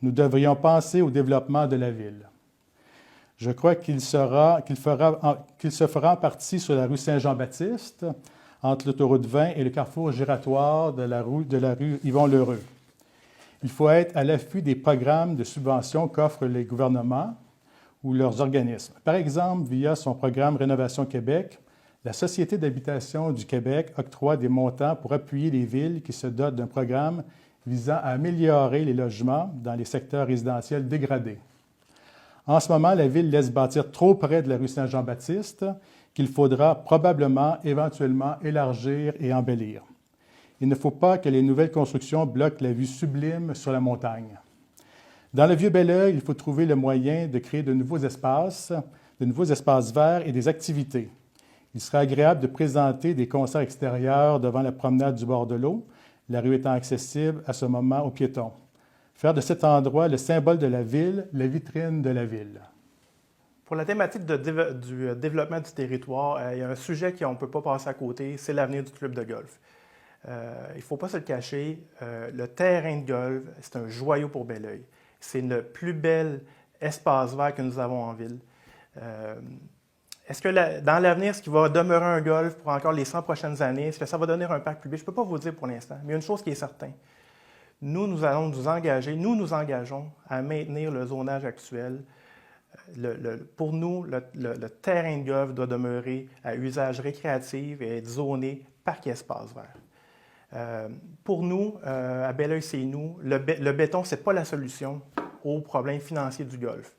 Speaker 7: Nous devrions penser au développement de la ville. Je crois qu'il se fera en partie sur la rue Saint-Jean-Baptiste, entre l'autoroute 20 et le carrefour giratoire de la rue Yvon-Lheureux. Il faut être à l'affût des programmes de subvention qu'offrent les gouvernements ou leurs organismes. Par exemple, via son programme Rénovation Québec, la Société d'habitation du Québec octroie des montants pour appuyer les villes qui se dotent d'un programme visant à améliorer les logements dans les secteurs résidentiels dégradés. En ce moment, la ville laisse bâtir trop près de la rue Saint-Jean-Baptiste qu'il faudra probablement éventuellement élargir et embellir. Il ne faut pas que les nouvelles constructions bloquent la vue sublime sur la montagne. Dans le Vieux-Belleuil, il faut trouver le moyen de créer de nouveaux espaces verts et des activités. Il serait agréable de présenter des concerts extérieurs devant la promenade du bord de l'eau, la rue étant accessible à ce moment aux piétons. Faire de cet endroit le symbole de la ville, la vitrine de la ville.
Speaker 2: Pour la thématique du développement du territoire, il y a un sujet qu'on ne peut pas passer à côté, c'est l'avenir du club de golf. Il ne faut pas se le cacher, le terrain de golf, c'est un joyau pour Belleuil. C'est le plus bel espace vert que nous avons en ville. Est-ce que dans l'avenir, est-ce qu'il va demeurer un golf pour encore les 100 prochaines années? Est-ce que ça va donner un parc public? Je ne peux pas vous le dire pour l'instant, mais il y a une chose qui est certaine. Nous allons nous engageons à maintenir le zonage actuel. Pour nous, le terrain de golf doit demeurer à usage récréatif et être zoné parc et espace vert. Pour nous, à Belleuil, c'est nous. Le béton, ce n'est pas la solution aux problèmes financiers du golf.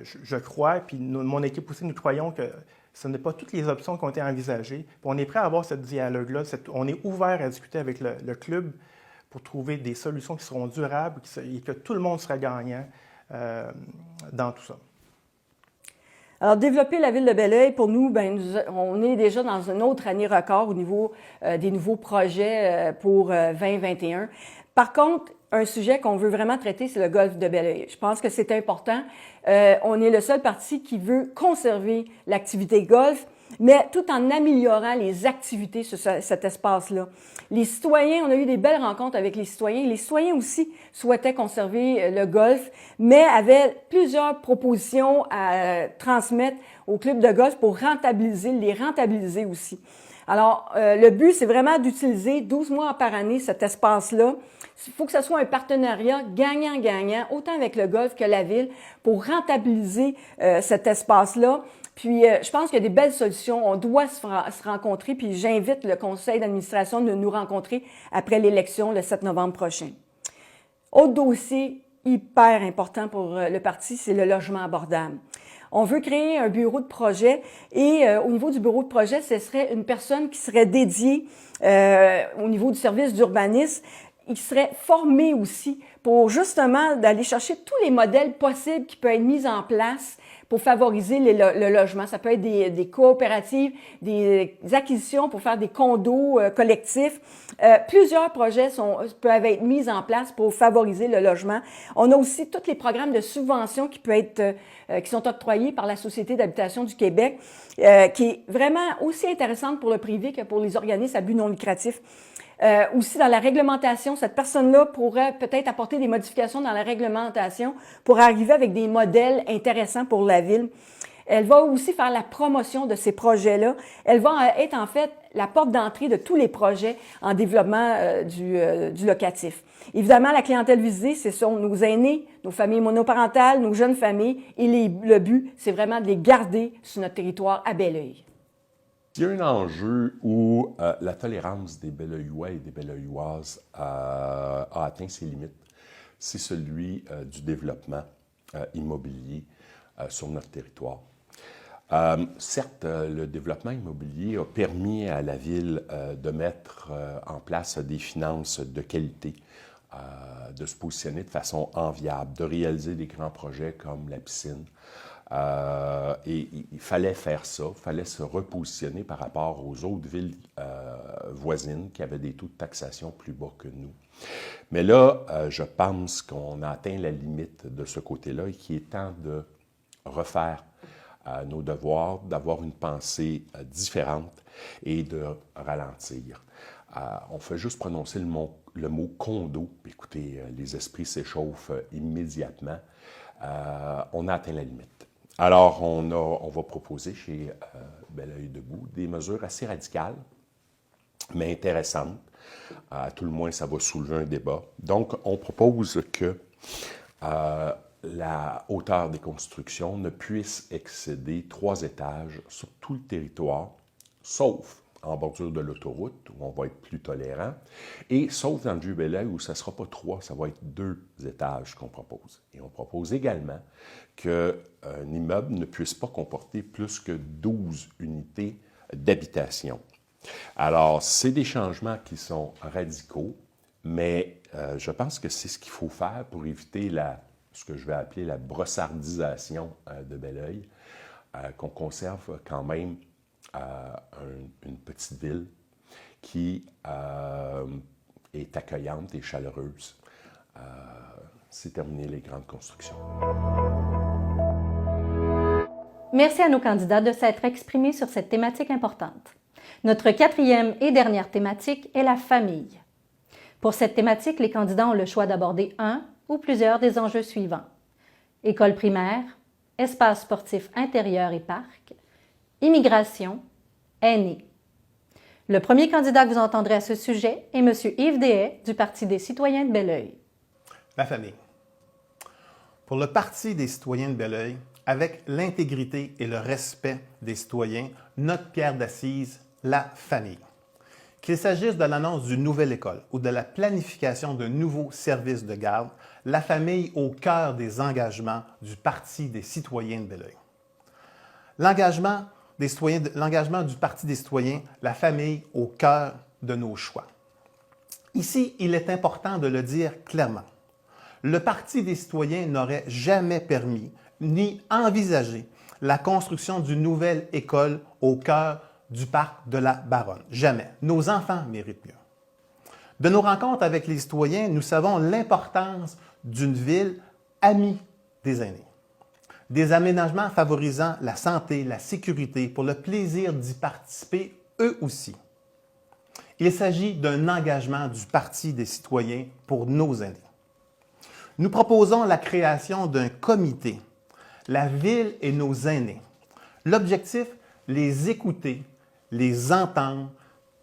Speaker 2: Je crois, puis mon équipe aussi, nous croyons que ce n'est pas toutes les options qui ont été envisagées. Puis on est prêt à avoir ce dialogue-là. On est ouvert à discuter avec le club pour trouver des solutions qui seront durables et que tout le monde sera gagnant dans tout ça.
Speaker 3: Alors, développer la ville de Belleuil, pour nous, on est déjà dans une autre année record au niveau des nouveaux projets pour 2021. Par contre, un sujet qu'on veut vraiment traiter, c'est le golf de Belleuil. Je pense que c'est important. On est le seul parti qui veut conserver l'activité golf, mais tout en améliorant les activités sur cet espace-là. Les citoyens, on a eu des belles rencontres avec les citoyens. Les citoyens aussi souhaitaient conserver le golf, mais avaient plusieurs propositions à transmettre au club de golf pour les rentabiliser aussi. Alors, le but, c'est vraiment d'utiliser 12 mois par année cet espace-là. Il faut que ce soit un partenariat gagnant-gagnant, autant avec le golf que la ville, pour rentabiliser cet espace-là. Puis, je pense qu'il y a des belles solutions. On doit se rencontrer, puis j'invite le conseil d'administration de nous rencontrer après l'élection le 7 novembre prochain. Autre dossier hyper important pour le parti, c'est le logement abordable. On veut créer un bureau de projet et au niveau du bureau de projet, ce serait une personne qui serait dédiée au niveau du service d'urbanisme. Il serait formé aussi pour justement d'aller chercher tous les modèles possibles qui peuvent être mis en place pour favoriser le logement. Ça peut être des coopératives, des acquisitions pour faire des condos collectifs. Plusieurs projets peuvent être mis en place pour favoriser le logement. On a aussi tous les programmes de subvention qui sont octroyés par la Société d'habitation du Québec, qui est vraiment aussi intéressante pour le privé que pour les organismes à but non lucratif. Aussi, dans la réglementation, cette personne-là pourrait peut-être apporter des modifications dans la réglementation pour arriver avec des modèles intéressants pour la ville. Elle va aussi faire la promotion de ces projets-là. Elle va être en fait la porte d'entrée de tous les projets en développement du locatif. Évidemment, la clientèle visée, ce sont nos aînés, nos familles monoparentales, nos jeunes familles. Et le but, c'est vraiment de les garder sur notre territoire à Belleuil.
Speaker 4: Il y a un enjeu où la tolérance des Belleuillois et des Belleuilloises a atteint ses limites. C'est celui du développement immobilier sur notre territoire. Certes, le développement immobilier a permis à la ville de mettre en place des finances de qualité, de se positionner de façon enviable, de réaliser des grands projets comme la piscine. Et il fallait faire ça, il fallait se repositionner par rapport aux autres villes voisines qui avaient des taux de taxation plus bas que nous. Mais là, je pense qu'on a atteint la limite de ce côté-là et qu'il est temps de refaire nos devoirs, d'avoir une pensée différente et de ralentir. On fait juste prononcer le mot condo, puis écoutez, les esprits s'échauffent immédiatement. On a atteint la limite. Alors, on va proposer chez Belleuil Debout des mesures assez radicales, mais intéressantes. À tout le moins, ça va soulever un débat. Donc, on propose que la hauteur des constructions ne puisse excéder 3 étages sur tout le territoire, sauf en bordure de l'autoroute, où on va être plus tolérant, et sauf dans le Vieux-Belleuil, où ça ne sera pas 3, ça va être 2 étages qu'on propose. Et on propose également qu'un immeuble ne puisse pas comporter plus que 12 unités d'habitation. Alors, c'est des changements qui sont radicaux, mais je pense que c'est ce qu'il faut faire pour éviter ce que je vais appeler la brossardisation de Belleuil, qu'on conserve quand même une petite ville qui est accueillante et chaleureuse. C'est terminé les grandes constructions.
Speaker 1: Merci à nos candidats de s'être exprimés sur cette thématique importante. Notre 4e et dernière thématique est la famille. Pour cette thématique, les candidats ont le choix d'aborder un ou plusieurs des enjeux suivants: école primaire, espace sportif intérieur et parc, immigration, aînés. Le premier candidat que vous entendrez à ce sujet est M. Yves Deshaies du Parti des citoyens de Belleuil.
Speaker 6: La famille. Pour le Parti des citoyens de Belleuil, avec l'intégrité et le respect des citoyens, notre pierre d'assise, la famille. Qu'il s'agisse de l'annonce d'une nouvelle école ou de la planification d'un nouveau service de garde, la famille au cœur des engagements du Parti des citoyens de Belleuil. L'engagement du Parti des citoyens, la famille au cœur de nos choix. Ici, il est important de le dire clairement. Le Parti des citoyens n'aurait jamais permis ni envisagé la construction d'une nouvelle école au cœur du parc de la Baronne. Jamais. Nos enfants méritent mieux. De nos rencontres avec les citoyens, nous savons l'importance d'une ville amie des aînés. Des aménagements favorisant la santé, la sécurité, pour le plaisir d'y participer eux aussi. Il s'agit d'un engagement du Parti des citoyens pour nos aînés. Nous proposons la création d'un comité, la ville et nos aînés. L'objectif, les écouter, les entendre,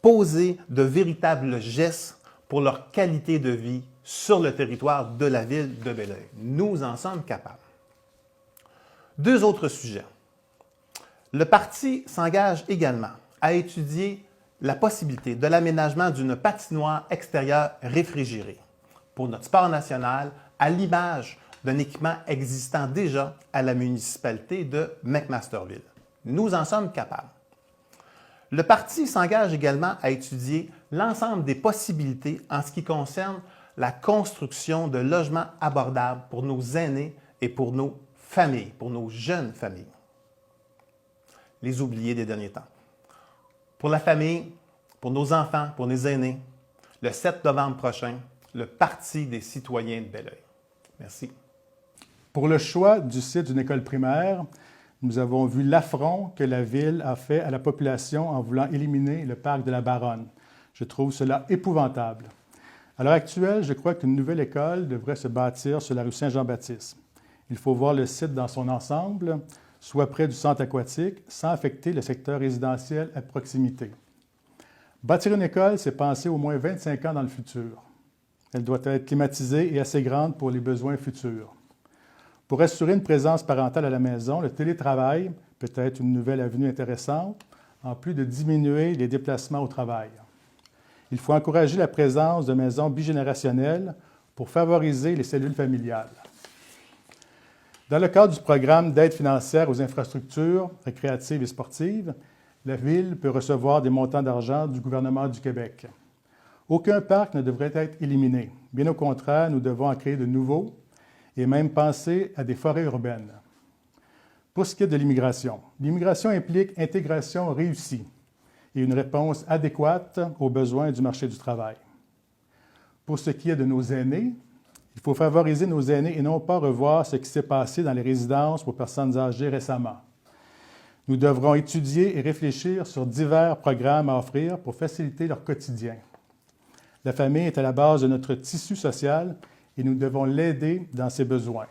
Speaker 6: poser de véritables gestes pour leur qualité de vie sur le territoire de la ville de Belleuil. Nous en sommes capables. 2 autres sujets. Le Parti s'engage également à étudier la possibilité de l'aménagement d'une patinoire extérieure réfrigérée pour notre sport national, à l'image d'un équipement existant déjà à la municipalité de McMasterville. Nous en sommes capables. Le Parti s'engage également à étudier l'ensemble des possibilités en ce qui concerne la construction de logements abordables pour nos aînés et pour nos familles, pour nos jeunes familles. Les oubliés des derniers temps. Pour la famille, pour nos enfants, pour les aînés, le 7 novembre prochain, le Parti des citoyens de Belleuil. Merci.
Speaker 7: Pour le choix du site d'une école primaire, nous avons vu l'affront que la Ville a fait à la population en voulant éliminer le parc de la Baronne. Je trouve cela épouvantable. À l'heure actuelle, je crois qu'une nouvelle école devrait se bâtir sur la rue Saint-Jean-Baptiste. Il faut voir le site dans son ensemble, soit près du centre aquatique, sans affecter le secteur résidentiel à proximité. Bâtir une école, c'est penser au moins 25 ans dans le futur. Elle doit être climatisée et assez grande pour les besoins futurs. Pour assurer une présence parentale à la maison, le télétravail peut être une nouvelle avenue intéressante, en plus de diminuer les déplacements au travail. Il faut encourager la présence de maisons bigénérationnelles pour favoriser les cellules familiales. Dans le cadre du programme d'aide financière aux infrastructures récréatives et sportives, la Ville peut recevoir des montants d'argent du gouvernement du Québec. Aucun parc ne devrait être éliminé. Bien au contraire, nous devons en créer de nouveaux et même penser à des forêts urbaines. Pour ce qui est de l'immigration implique intégration réussie et une réponse adéquate aux besoins du marché du travail. Pour ce qui est de nos aînés, il faut favoriser nos aînés et non pas revoir ce qui s'est passé dans les résidences pour personnes âgées récemment. Nous devrons étudier et réfléchir sur divers programmes à offrir pour faciliter leur quotidien. La famille est à la base de notre tissu social et nous devons l'aider dans ses besoins.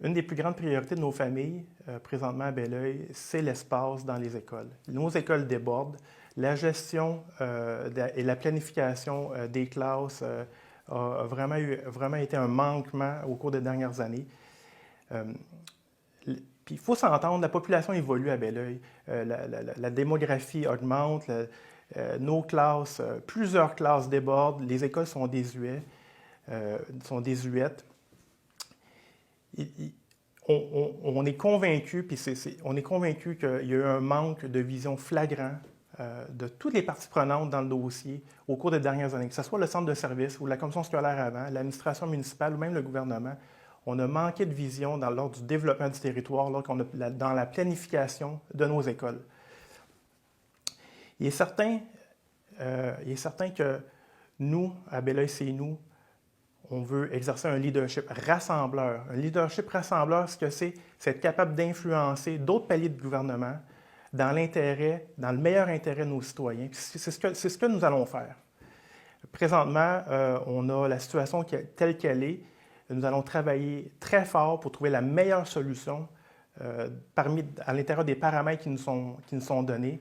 Speaker 2: Une des plus grandes priorités de nos familles, présentement à Belleuil, c'est l'espace dans les écoles. Nos écoles débordent. La gestion et la planification des classes a vraiment été un manquement au cours des dernières années. Puis il faut s'entendre, la population évolue à Belleuil. La démographie augmente, nos classes, plusieurs classes débordent, les écoles sont désuètes. On est convaincu, on est convaincu qu'il y a eu un manque de vision flagrant de toutes les parties prenantes dans le dossier au cours des dernières années, que ce soit le centre de service ou la commission scolaire avant, l'administration municipale ou même le gouvernement. On a manqué de vision lors du développement du territoire, dans la planification de nos écoles. Il est certain que nous, à Belleuil, c'est nous, on veut exercer un leadership rassembleur. Un leadership rassembleur, ce que c'est être capable d'influencer d'autres paliers de gouvernement dans le meilleur intérêt de nos citoyens. C'est ce que nous allons faire. Présentement, on a la situation telle qu'elle est. Nous allons travailler très fort pour trouver la meilleure solution à l'intérieur des paramètres qui nous sont donnés.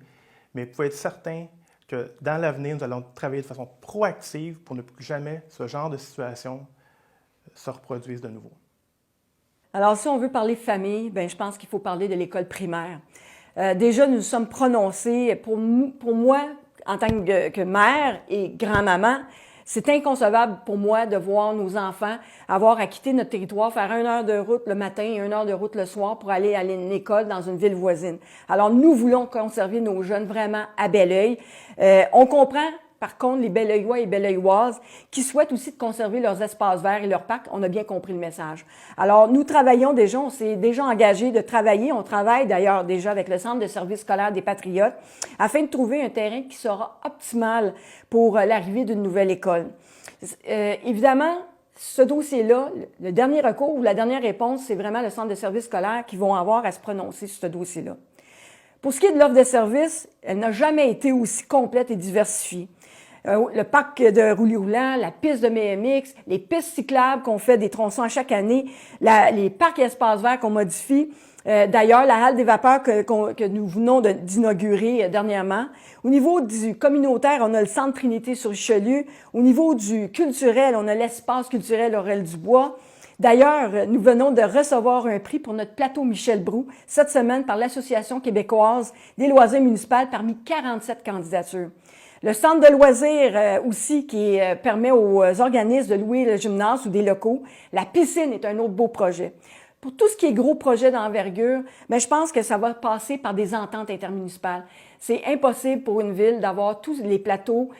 Speaker 2: Mais vous pouvez être certain que dans l'avenir, nous allons travailler de façon proactive pour ne plus jamais ce genre de situation se reproduise de nouveau.
Speaker 3: Alors, si on veut parler famille, bien, je pense qu'il faut parler de l'école primaire. Déjà, nous nous sommes prononcés, pour moi, en tant que mère et grand-maman, c'est inconcevable pour moi de voir nos enfants avoir à quitter notre territoire, faire 1 heure de route le matin et 1 heure de route le soir pour aller à une école dans une ville voisine. Alors, nous voulons conserver nos jeunes vraiment à Belleuil. On comprend, par contre, les Belleuillois et Belleuilloises qui souhaitent aussi de conserver leurs espaces verts et leurs parcs. On a bien compris le message. Alors, nous travaillons déjà, on s'est déjà engagé de travailler. On travaille d'ailleurs déjà avec le Centre de service scolaire des Patriotes afin de trouver un terrain qui sera optimal pour l'arrivée d'une nouvelle école. Évidemment, ce dossier-là, le dernier recours ou la dernière réponse, c'est vraiment le Centre de service scolaire qui vont avoir à se prononcer sur ce dossier-là. Pour ce qui est de l'offre de service, elle n'a jamais été aussi complète et diversifiée. Le parc de roulis roulants, la piste de BMX, les pistes cyclables qu'on fait des tronçons à chaque année, les parcs et espaces verts qu'on modifie. D'ailleurs, la halle des vapeurs que nous venons d'inaugurer dernièrement. Au niveau du communautaire, on a le Centre Trinité sur Richelieu. Au niveau du culturel, on a l'espace culturel Aurel-Dubois. D'ailleurs, nous venons de recevoir un prix pour notre plateau Michel Brou cette semaine par l'Association québécoise des loisirs municipaux parmi 47 candidatures. Le centre de loisirs aussi qui permet aux organismes de louer le gymnase ou des locaux. La piscine est un autre beau projet. Pour tout ce qui est gros projet d'envergure, mais je pense que ça va passer par des ententes intermunicipales. C'est impossible pour une ville d'avoir tous les plateaux.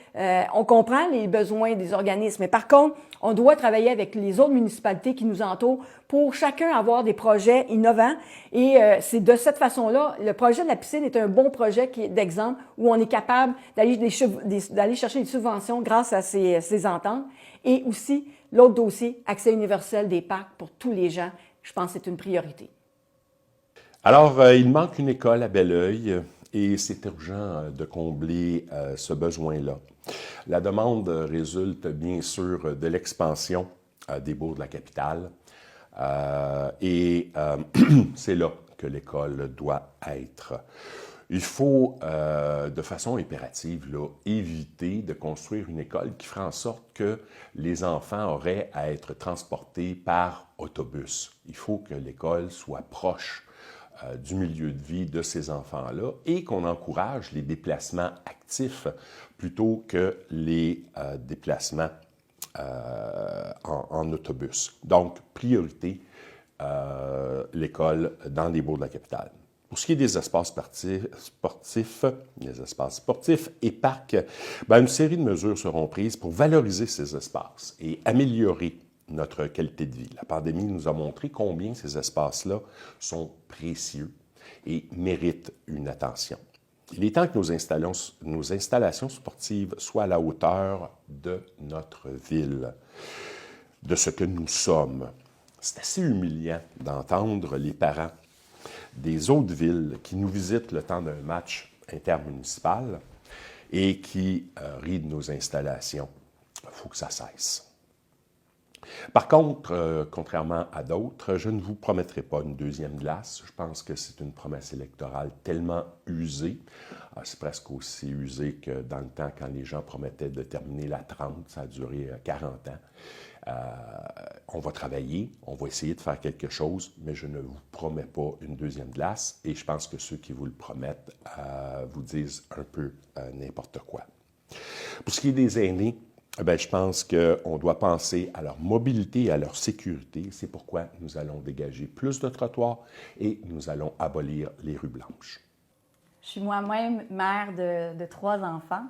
Speaker 3: On comprend les besoins des organismes, mais par contre, on doit travailler avec les autres municipalités qui nous entourent pour chacun avoir des projets innovants. Et c'est de cette façon-là, le projet de la piscine est un bon projet d'exemple où on est capable d'aller chercher des subventions grâce à ces ententes. Et aussi, l'autre dossier, accès universel des parcs pour tous les gens. Je pense que c'est une priorité.
Speaker 4: Alors, il manque une école à Belleuil et c'est urgent de combler ce besoin-là. La demande résulte bien sûr de l'expansion des bourgs de la capitale et c'est là que l'école doit être. Il faut, de façon impérative, là, éviter de construire une école qui fera en sorte que les enfants auraient à être transportés par autobus. Il faut que l'école soit proche du milieu de vie de ces enfants-là et qu'on encourage les déplacements actifs plutôt que les déplacements en autobus. Donc, priorité l'école dans les bourgs de la capitale. Pour ce qui est des espaces sportifs, les espaces sportifs et parcs, une série de mesures seront prises pour valoriser ces espaces et améliorer notre qualité de vie. La pandémie nous a montré combien ces espaces-là sont précieux et méritent une attention. Il est temps que nos installations sportives soient à la hauteur de notre ville, de ce que nous sommes. C'est assez humiliant d'entendre les parents des autres villes qui nous visitent le temps d'un match intermunicipal et qui rient de nos installations. Il faut que ça cesse. Par contre, contrairement à d'autres, je ne vous promettrai pas une deuxième glace. Je pense que c'est une promesse électorale tellement usée. C'est presque aussi usé que dans le temps quand les gens promettaient de terminer la 30, ça a duré 40 ans. On va travailler, on va essayer de faire quelque chose, mais je ne vous promets pas une deuxième glace et je pense que ceux qui vous le promettent vous disent un peu n'importe quoi. Pour ce qui est des aînés, je pense qu'on doit penser à leur mobilité et à leur sécurité. C'est pourquoi nous allons dégager plus de trottoirs et nous allons abolir les rues blanches.
Speaker 5: Je suis moi-même mère de 3 enfants.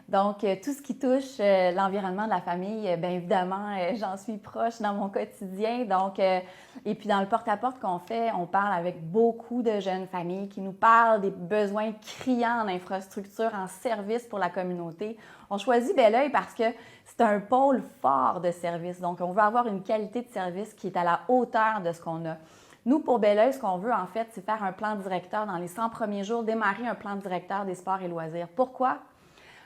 Speaker 5: Donc, tout ce qui touche l'environnement de la famille, bien évidemment, j'en suis proche dans mon quotidien. Donc, et puis dans le porte-à-porte qu'on fait, on parle avec beaucoup de jeunes familles qui nous parlent des besoins criants en infrastructure, en services pour la communauté. On choisit Belleuil parce que c'est un pôle fort de services. Donc, on veut avoir une qualité de service qui est à la hauteur de ce qu'on a. Nous, pour Belleuil, ce qu'on veut, en fait, c'est faire un plan directeur dans les 100 premiers jours, démarrer un plan directeur des sports et loisirs. Pourquoi?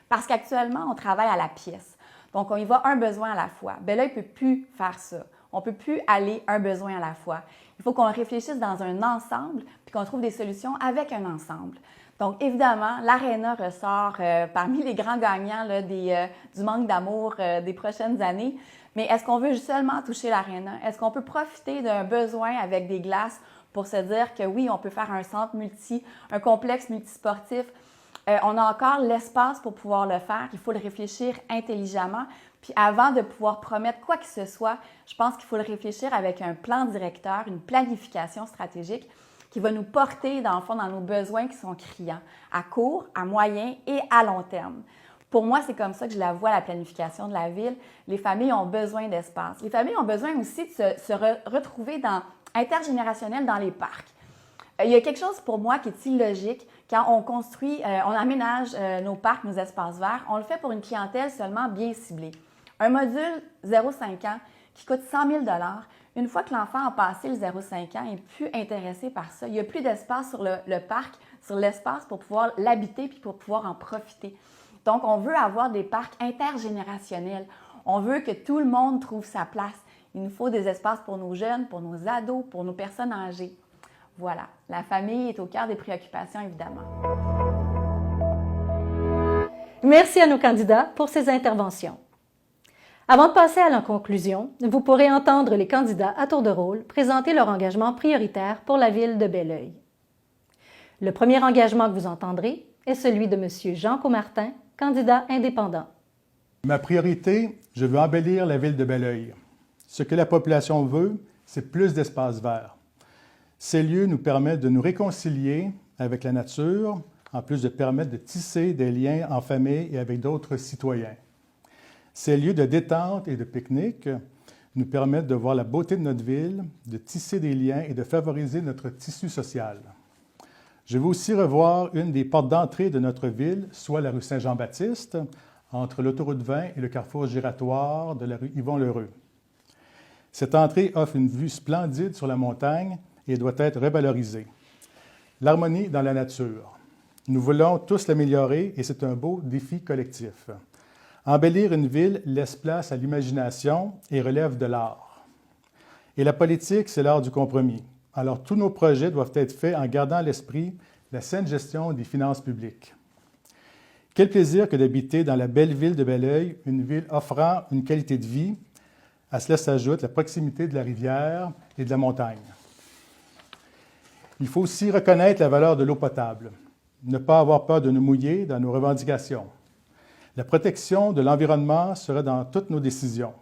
Speaker 5: Parce qu'actuellement, on travaille à la pièce. Donc, on y va un besoin à la fois. Belleuil ne peut plus faire ça. On ne peut plus aller un besoin à la fois. Il faut qu'on réfléchisse dans un ensemble puis qu'on trouve des solutions avec un ensemble. Donc, évidemment, l'Arena ressort parmi les grands gagnants là, du manque d'amour des prochaines années. Mais est-ce qu'on veut seulement toucher l'Arena? Est-ce qu'on peut profiter d'un besoin avec des glaces pour se dire que oui, on peut faire un complexe multisportif? On a encore l'espace pour pouvoir le faire. Il faut le réfléchir intelligemment. Puis avant de pouvoir promettre quoi que ce soit, je pense qu'il faut le réfléchir avec un plan directeur, une planification stratégique qui va nous porter, dans le fond, dans nos besoins qui sont criants, à court, à moyen et à long terme. Pour moi, c'est comme ça que je la vois, la planification de la ville. Les familles ont besoin d'espace. Les familles ont besoin aussi de se retrouver intergénérationnel dans les parcs. Il y a quelque chose pour moi qui est illogique quand on construit, on aménage nos parcs, nos espaces verts. On le fait pour une clientèle seulement bien ciblée. Un module 0,5 ans qui coûte 100 000 $, une fois que l'enfant a passé le 0,5 ans, il n'est plus intéressé par ça. Il n'y a plus d'espace sur le parc, sur l'espace pour pouvoir l'habiter puis pour pouvoir en profiter. Donc, on veut avoir des parcs intergénérationnels. On veut que tout le monde trouve sa place. Il nous faut des espaces pour nos jeunes, pour nos ados, pour nos personnes âgées. Voilà, la famille est au cœur des préoccupations, évidemment.
Speaker 1: Merci à nos candidats pour ces interventions. Avant de passer à la conclusion, vous pourrez entendre les candidats à tour de rôle présenter leur engagement prioritaire pour la ville de Belleuil. Le premier engagement que vous entendrez est celui de M. Jean Comartin, candidat indépendant.
Speaker 7: Ma priorité, je veux embellir la ville de Belleuil. Ce que la population veut, c'est plus d'espaces verts. Ces lieux nous permettent de nous réconcilier avec la nature, en plus de permettre de tisser des liens en famille et avec d'autres citoyens. Ces lieux de détente et de pique-nique nous permettent de voir la beauté de notre ville, de tisser des liens et de favoriser notre tissu social. Je veux aussi revoir une des portes d'entrée de notre ville, soit la rue Saint-Jean-Baptiste, entre l'autoroute 20 et le carrefour giratoire de la rue Yvon-Lheureux. Cette entrée offre une vue splendide sur la montagne et doit être revalorisée. L'harmonie dans la nature. Nous voulons tous l'améliorer et c'est un beau défi collectif. Embellir une ville laisse place à l'imagination et relève de l'art. Et la politique, c'est l'art du compromis. Alors, tous nos projets doivent être faits en gardant à l'esprit la saine gestion des finances publiques. Quel plaisir que d'habiter dans la belle ville de Belleuil, une ville offrant une qualité de vie. À cela s'ajoute la proximité de la rivière et de la montagne. Il faut aussi reconnaître la valeur de l'eau potable, ne pas avoir peur de nous mouiller dans nos revendications. La protection de l'environnement sera dans toutes nos décisions.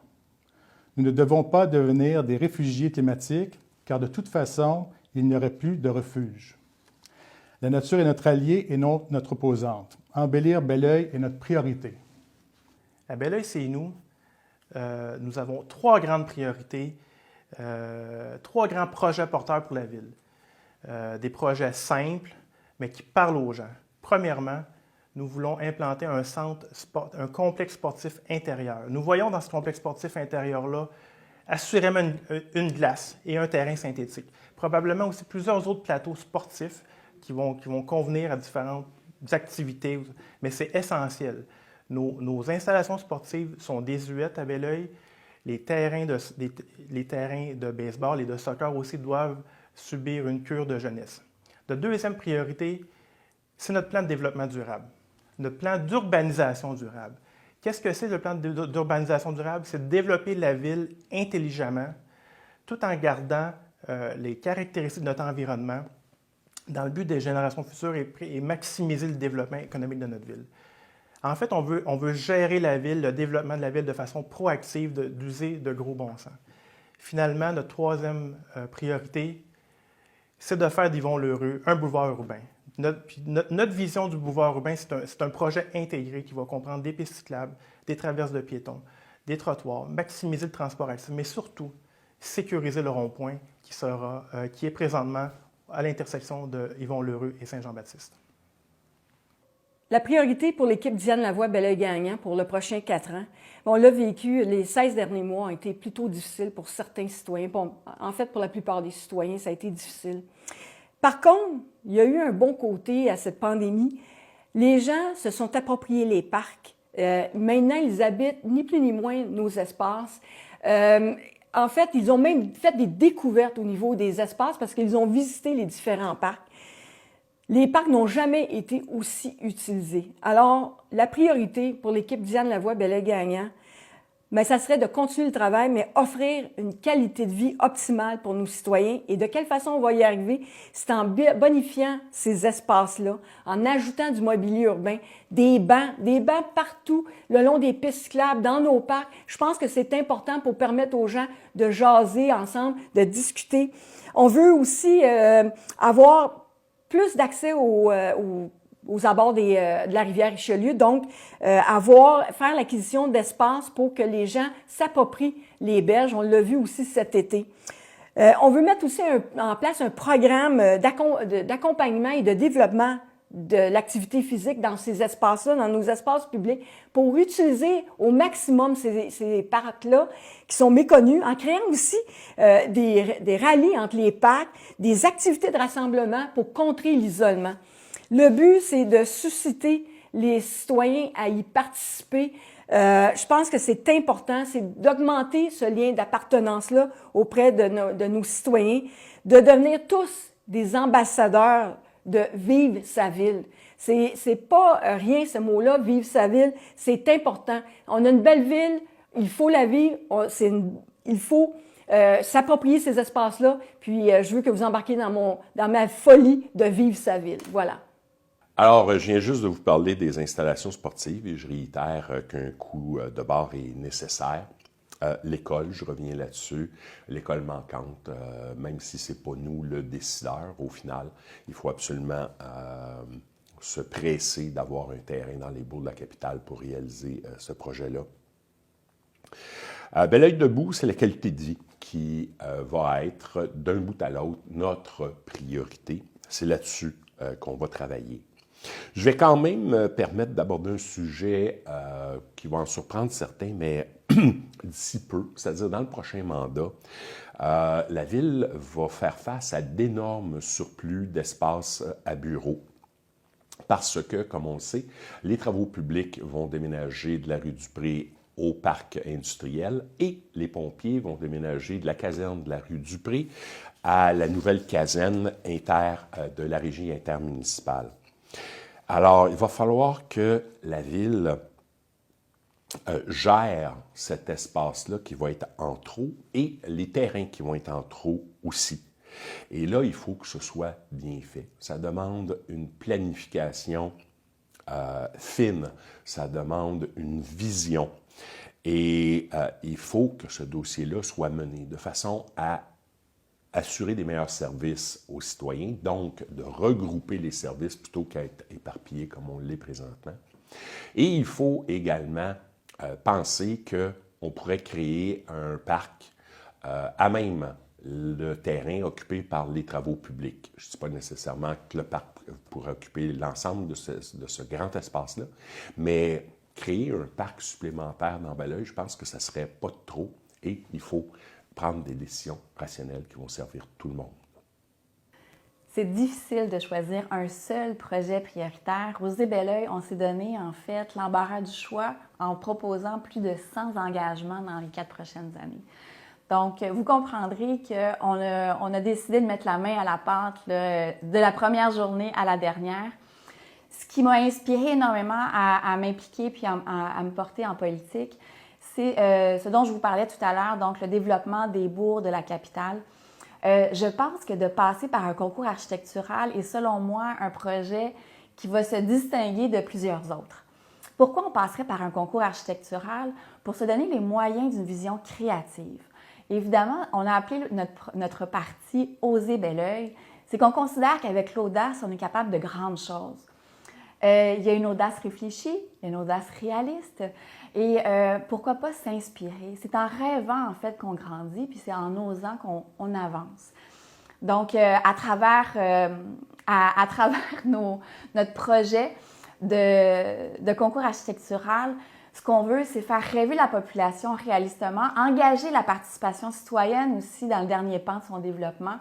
Speaker 7: Nous ne devons pas devenir des réfugiés climatiques car de toute façon, il n'y aurait plus de refuge. La nature est notre allié et non notre opposante. Embellir Belleuil est notre priorité.
Speaker 2: À Belleuil, c'est nous. Nous avons 3 grandes priorités, 3 grands projets porteurs pour la ville. Des projets simples, mais qui parlent aux gens. Premièrement, nous voulons implanter un complexe sportif intérieur. Nous voyons dans ce complexe sportif intérieur-là assurément une glace et un terrain synthétique. Probablement aussi plusieurs autres plateaux sportifs qui vont convenir à différentes activités, mais c'est essentiel. Nos installations sportives sont désuètes à Belleuil. Les terrains de baseball et de soccer aussi doivent subir une cure de jeunesse. La deuxième priorité, c'est notre plan de développement durable, notre plan d'urbanisation durable. Qu'est-ce que c'est le plan d'urbanisation durable? C'est de développer la ville intelligemment, tout en gardant les caractéristiques de notre environnement dans le but des générations futures et maximiser le développement économique de notre ville. En fait, on veut gérer la ville, le développement de la ville de façon proactive, d'user de gros bon sens. Finalement, notre troisième priorité, c'est de faire d'Yvon-Lheureux un boulevard urbain. Notre vision du boulevard urbain, c'est un projet intégré qui va comprendre des pistes cyclables, des traverses de piétons, des trottoirs, maximiser le transport actif, mais surtout sécuriser le rond-point qui est présentement à l'intersection de Yvon-Lheureux et Saint-Jean-Baptiste.
Speaker 3: La priorité pour l'équipe Diane Lavoie Belleuil-Gagnant pour le prochain 4 ans, on l'a vécu, les 16 derniers mois ont été plutôt difficiles pour certains citoyens. Bon, en fait, pour la plupart des citoyens, ça a été difficile. Par contre, il y a eu un bon côté à cette pandémie. Les gens se sont appropriés les parcs. Maintenant, ils habitent ni plus ni moins nos espaces. En fait, ils ont même fait des découvertes au niveau des espaces parce qu'ils ont visité les différents parcs. Les parcs n'ont jamais été aussi utilisés. Alors, la priorité pour l'équipe Diane Lavoie Belleuil-Gagnant, ça serait de continuer le travail, mais offrir une qualité de vie optimale pour nos citoyens. Et de quelle façon on va y arriver? C'est en bonifiant ces espaces-là, en ajoutant du mobilier urbain, des bancs partout le long des pistes cyclables, dans nos parcs. Je pense que c'est important pour permettre aux gens de jaser ensemble, de discuter. On veut aussi avoir plus d'accès aux abords de la rivière Richelieu, donc faire l'acquisition d'espace pour que les gens s'approprient les berges. On l'a vu aussi cet été. On veut mettre aussi en place un programme d'accompagnement et de développement de l'activité physique dans ces espaces-là, dans nos espaces publics, pour utiliser au maximum ces parcs-là qui sont méconnus, en créant aussi des rallyes entre les parcs, des activités de rassemblement pour contrer l'isolement. Le but, c'est de susciter les citoyens à y participer. Je pense que c'est important, c'est d'augmenter ce lien d'appartenance-là auprès de nos citoyens, de devenir tous des ambassadeurs de vivre sa ville. C'est pas rien ce mot-là, vivre sa ville, c'est important. On a une belle ville, il faut la vivre, il faut s'approprier ces espaces-là, puis je veux que vous embarquiez dans ma folie de vivre sa ville. Voilà.
Speaker 4: Alors, je viens juste de vous parler des installations sportives et je réitère qu'un coup de barre est nécessaire. L'école, je reviens là-dessus, l'école manquante, même si ce n'est pas nous le décideur, au final, il faut absolument se presser d'avoir un terrain dans les bourgs de la capitale pour réaliser ce projet-là. Belleuil-Debout, c'est la qualité de vie qui va être, d'un bout à l'autre, notre priorité. C'est là-dessus qu'on va travailler. Je vais quand même me permettre d'aborder un sujet qui va en surprendre certains, mais d'ici peu, c'est-à-dire dans le prochain mandat, la Ville va faire face à d'énormes surplus d'espace à bureaux parce que, comme on le sait, les travaux publics vont déménager de la rue Dupré au parc industriel et les pompiers vont déménager de la caserne de la rue Dupré à la nouvelle caserne de la régie intermunicipale. Alors, il va falloir que la Ville gère cet espace-là qui va être en trop et les terrains qui vont être en trop aussi. Et là, il faut que ce soit bien fait. Ça demande une planification fine, ça demande une vision. Et il faut que ce dossier-là soit mené de façon à assurer des meilleurs services aux citoyens, donc de regrouper les services plutôt qu'être éparpillés comme on l'est présentement. Et il faut également penser qu'on pourrait créer un parc à même le terrain occupé par les travaux publics. Je ne dis pas nécessairement que le parc pourrait occuper l'ensemble de ce grand espace-là, mais créer un parc supplémentaire dans Belleuil, je pense que ça ne serait pas de trop et il faut prendre des décisions rationnelles qui vont servir tout le monde.
Speaker 5: C'est difficile de choisir un seul projet prioritaire. Osez Belleuil, on s'est donné en fait l'embarras du choix en proposant plus de 100 engagements dans les 4 prochaines années. Donc, vous comprendrez qu'on a décidé de mettre la main à la pâte là, de la première journée à la dernière, ce qui m'a inspiré énormément à m'impliquer puis à me porter en politique. C'est ce dont je vous parlais tout à l'heure, donc le développement des bourgs de la capitale. Je pense que de passer par un concours architectural est, selon moi, un projet qui va se distinguer de plusieurs autres. Pourquoi on passerait par un concours architectural? Pour se donner les moyens d'une vision créative. Évidemment, on a appelé notre parti « Osez Belleuil ». C'est qu'on considère qu'avec l'audace, on est capable de grandes choses. Il y a une audace réfléchie, il y a une audace réaliste. Et pourquoi pas s'inspirer? C'est en rêvant, en fait, qu'on grandit, puis c'est en osant qu'on avance. Donc, à travers notre projet de concours architectural, ce qu'on veut, c'est faire rêver la population réalistement, engager la participation citoyenne aussi dans le dernier pan de son développement.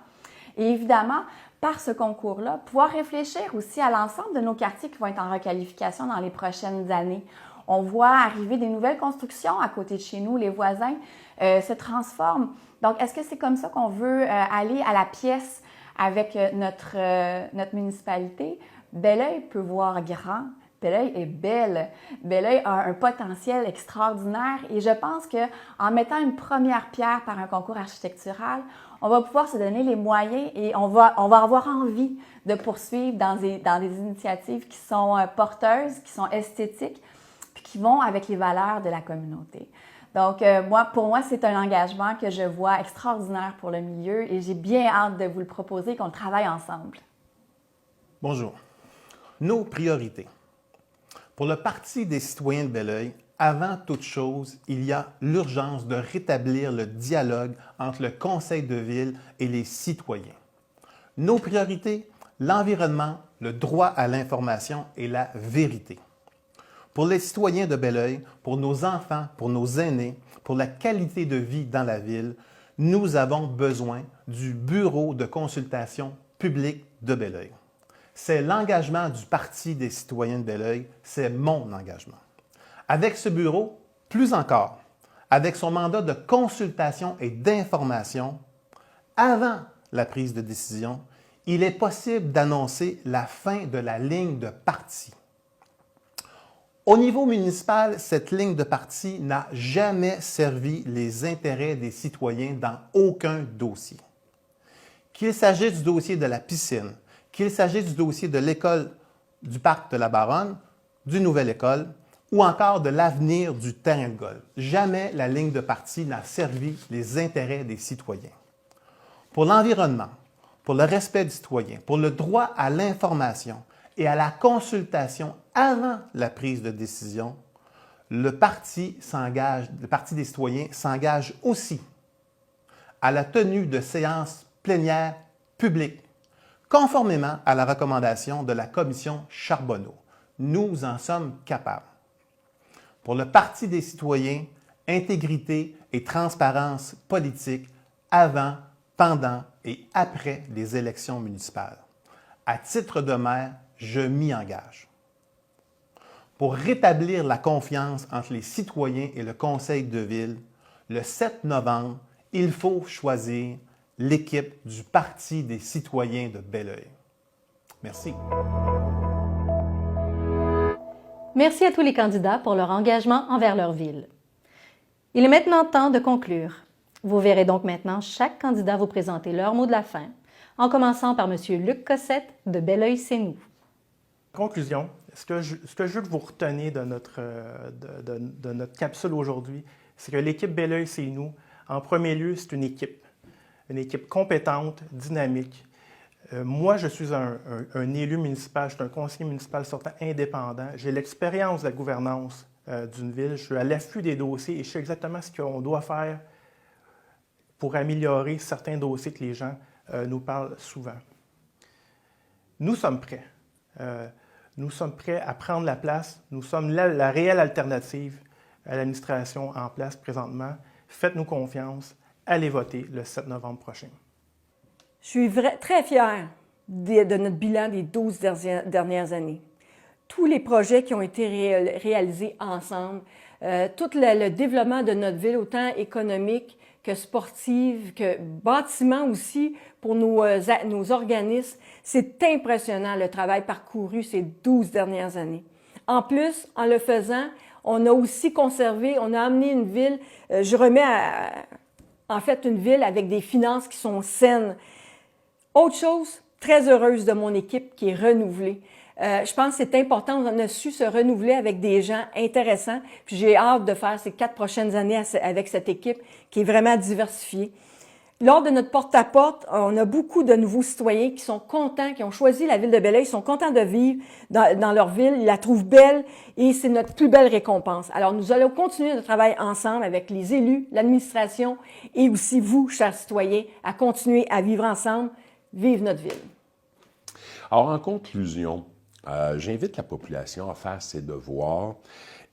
Speaker 5: Et évidemment, par ce concours-là, pouvoir réfléchir aussi à l'ensemble de nos quartiers qui vont être en requalification dans les prochaines années. On voit arriver des nouvelles constructions à côté de chez nous, les voisins se transforment. Donc, est-ce que c'est comme ça qu'on veut aller à la pièce avec notre municipalité? Belleuil peut voir grand. Belleuil est belle. Belleuil a un potentiel extraordinaire et je pense qu'en mettant une première pierre par un concours architectural, on va pouvoir se donner les moyens et on va avoir envie de poursuivre dans des initiatives qui sont porteuses, qui sont esthétiques, puis qui vont avec les valeurs de la communauté. Donc, pour moi, c'est un engagement que je vois extraordinaire pour le milieu et j'ai bien hâte de vous le proposer, qu'on travaille ensemble.
Speaker 6: Bonjour. Nos priorités. Pour le Parti des citoyens de Belleuil, avant toute chose, il y a l'urgence de rétablir le dialogue entre le conseil de ville et les citoyens. Nos priorités, l'environnement, le droit à l'information et la vérité. Pour les citoyens de Belleuil, pour nos enfants, pour nos aînés, pour la qualité de vie dans la ville, nous avons besoin du Bureau de consultation publique de Belleuil. C'est l'engagement du Parti des citoyens de Belleuil, c'est mon engagement. Avec ce bureau, plus encore, avec son mandat de consultation et d'information, avant la prise de décision, il est possible d'annoncer la fin de la ligne de parti. Au niveau municipal, cette ligne de parti n'a jamais servi les intérêts des citoyens dans aucun dossier. Qu'il s'agisse du dossier de la piscine, qu'il s'agisse du dossier de l'école du parc de la Baronne, d'une nouvelle école, ou encore de l'avenir du terrain de golf. Jamais la ligne de parti n'a servi les intérêts des citoyens. Pour l'environnement, pour le respect du citoyen, pour le droit à l'information et à la consultation avant la prise de décision, le Parti des citoyens s'engage aussi à la tenue de séances plénières publiques, conformément à la recommandation de la commission Charbonneau. Nous en sommes capables. Pour le Parti des citoyens, intégrité et transparence politique avant, pendant et après les élections municipales. À titre de maire, je m'y engage. Pour rétablir la confiance entre les citoyens et le conseil de ville, le 7 novembre, il faut choisir l'équipe du Parti des citoyens de Belleuil. Merci.
Speaker 1: Merci à tous les candidats pour leur engagement envers leur ville. Il est maintenant temps de conclure. Vous verrez donc maintenant chaque candidat vous présenter leur mot de la fin, en commençant par M. Luc Cossette de Belleuil-c'est-nous.
Speaker 2: Conclusion, ce que je veux que vous reteniez de notre capsule aujourd'hui, c'est que l'équipe Belleuil-c'est-nous, en premier lieu, c'est une équipe. une équipe compétente, dynamique. Moi, je suis un élu municipal, je suis un conseiller municipal sortant indépendant. J'ai l'expérience de la gouvernance d'une ville. Je suis à l'affût des dossiers et je sais exactement ce qu'on doit faire pour améliorer certains dossiers que les gens nous parlent souvent. Nous sommes prêts. Nous sommes prêts à prendre la place. Nous sommes la réelle alternative à l'administration en place présentement. Faites-nous confiance. Allez voter le 7 novembre prochain.
Speaker 3: Je suis très fière de notre bilan des 12 dernières années. Tous les projets qui ont été réalisés ensemble, tout le développement de notre ville, autant économique que sportive, que bâtiment aussi pour nos organismes. C'est impressionnant le travail parcouru ces 12 dernières années. En plus, en le faisant, on a aussi conservé, on a amené une ville, je remets en fait une ville avec des finances qui sont saines. Autre chose, très heureuse de mon équipe qui est renouvelée. Je pense que c'est important, on a su se renouveler avec des gens intéressants. Puis j'ai hâte de faire ces 4 prochaines années avec cette équipe qui est vraiment diversifiée. Lors de notre porte-à-porte, on a beaucoup de nouveaux citoyens qui sont contents, qui ont choisi la ville de Belleuil, sont contents de vivre dans leur ville, ils la trouvent belle et c'est notre plus belle récompense. Alors nous allons continuer notre travail ensemble avec les élus, l'administration et aussi vous, chers citoyens, à continuer à vivre ensemble. Vive notre ville.
Speaker 4: Alors, en conclusion, j'invite la population à faire ses devoirs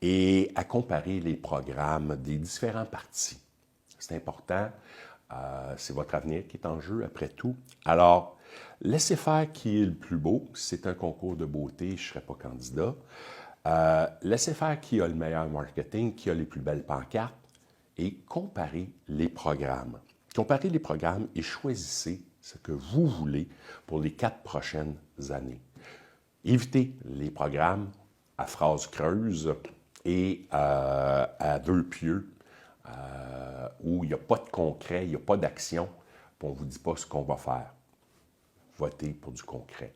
Speaker 4: et à comparer les programmes des différents partis. C'est important, c'est votre avenir qui est en jeu après tout. Alors, laissez faire qui est le plus beau. Si c'est un concours de beauté, je ne serai pas candidat. Laissez faire qui a le meilleur marketing, qui a les plus belles pancartes et comparez les programmes. Comparez les programmes et choisissez ce que vous voulez pour les 4 prochaines années. Évitez les programmes à phrases creuses et à vœux pieux où il n'y a pas de concret, il n'y a pas d'action, puis on ne vous dit pas ce qu'on va faire. Votez pour du concret.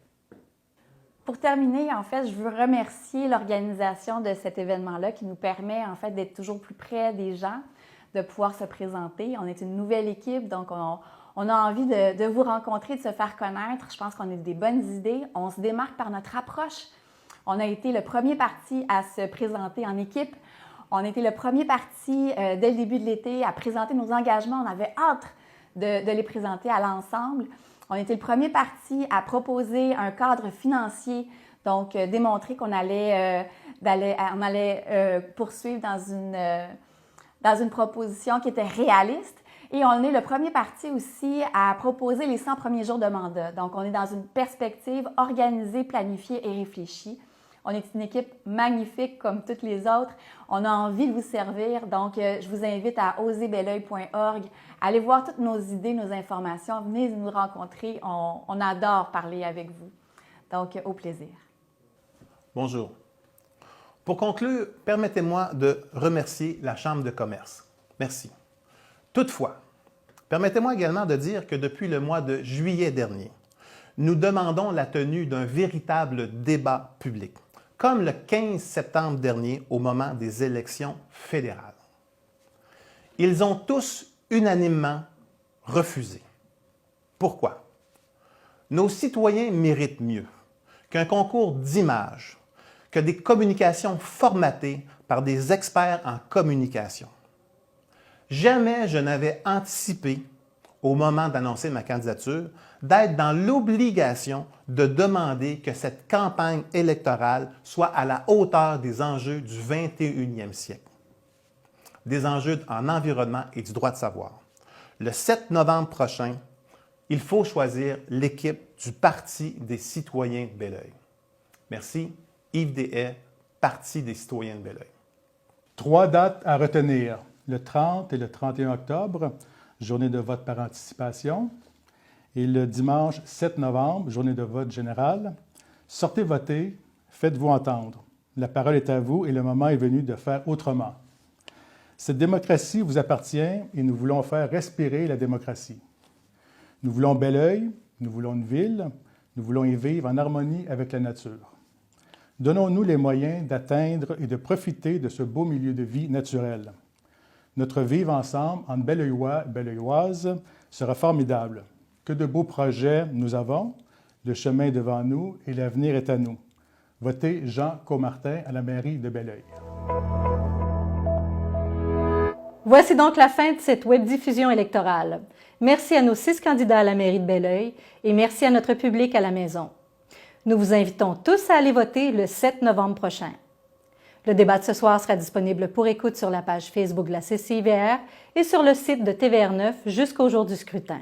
Speaker 5: Pour terminer, en fait, je veux remercier l'organisation de cet événement-là qui nous permet, en fait, d'être toujours plus près des gens, de pouvoir se présenter. On est une nouvelle équipe, donc on a envie de vous rencontrer, de se faire connaître. Je pense qu'on a des bonnes idées. On se démarque par notre approche. On a été le premier parti à se présenter en équipe. On a été le premier parti, dès le début de l'été, à présenter nos engagements. On avait hâte de les présenter à l'ensemble. On a été le premier parti à proposer un cadre financier, donc démontrer qu'on allait poursuivre dans une proposition qui était réaliste. Et on est le premier parti aussi à proposer les 100 premiers jours de mandat. Donc, on est dans une perspective organisée, planifiée et réfléchie. On est une équipe magnifique comme toutes les autres. On a envie de vous servir. Donc, je vous invite à oserbelleuil.org. Allez voir toutes nos idées, nos informations. Venez nous rencontrer. On adore parler avec vous. Donc, au plaisir.
Speaker 6: Bonjour. Pour conclure, permettez-moi de remercier la Chambre de commerce. Merci. Toutefois, permettez-moi également de dire que depuis le mois de juillet dernier, nous demandons la tenue d'un véritable débat public, comme le 15 septembre dernier au moment des élections fédérales. Ils ont tous unanimement refusé. Pourquoi? Nos citoyens méritent mieux qu'un concours d'images, que des communications formatées par des experts en communication. Jamais je n'avais anticipé, au moment d'annoncer ma candidature, d'être dans l'obligation de demander que cette campagne électorale soit à la hauteur des enjeux du 21e siècle. Des enjeux en environnement et du droit de savoir. Le 7 novembre prochain, il faut choisir l'équipe du Parti des citoyens de Belleuil. Merci. Yves Deshaies, Parti des citoyens de Belleuil.
Speaker 7: 3 dates à retenir. Le 30 et le 31 octobre, journée de vote par anticipation. Et le dimanche 7 novembre, journée de vote général. Sortez voter, faites-vous entendre. La parole est à vous et le moment est venu de faire autrement. Cette démocratie vous appartient et nous voulons faire respirer la démocratie. Nous voulons Belleuil, nous voulons une ville, nous voulons y vivre en harmonie avec la nature. Donnons-nous les moyens d'atteindre et de profiter de ce beau milieu de vie naturel. Notre vivre ensemble entre Belleuillois et Belleuilloises sera formidable. Que de beaux projets nous avons, le chemin est devant nous et l'avenir est à nous. Votez Jean Comartin à la mairie de Belleuil.
Speaker 1: Voici donc la fin de cette webdiffusion électorale. Merci à nos 6 candidats à la mairie de Belleuil et merci à notre public à la maison. Nous vous invitons tous à aller voter le 7 novembre prochain. Le débat de ce soir sera disponible pour écoute sur la page Facebook de la CCIVR et sur le site de TVR9 jusqu'au jour du scrutin.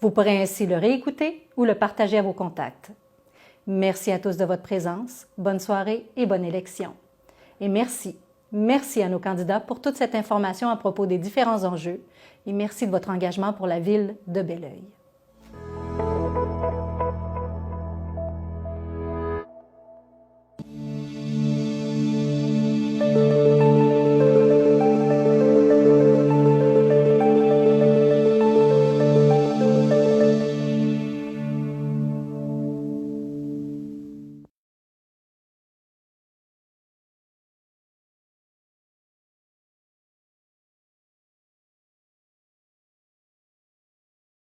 Speaker 1: Vous pourrez ainsi le réécouter ou le partager à vos contacts. Merci à tous de votre présence, bonne soirée et bonne élection. Et merci à nos candidats pour toute cette information à propos des différents enjeux et merci de votre engagement pour la ville de Belleuil.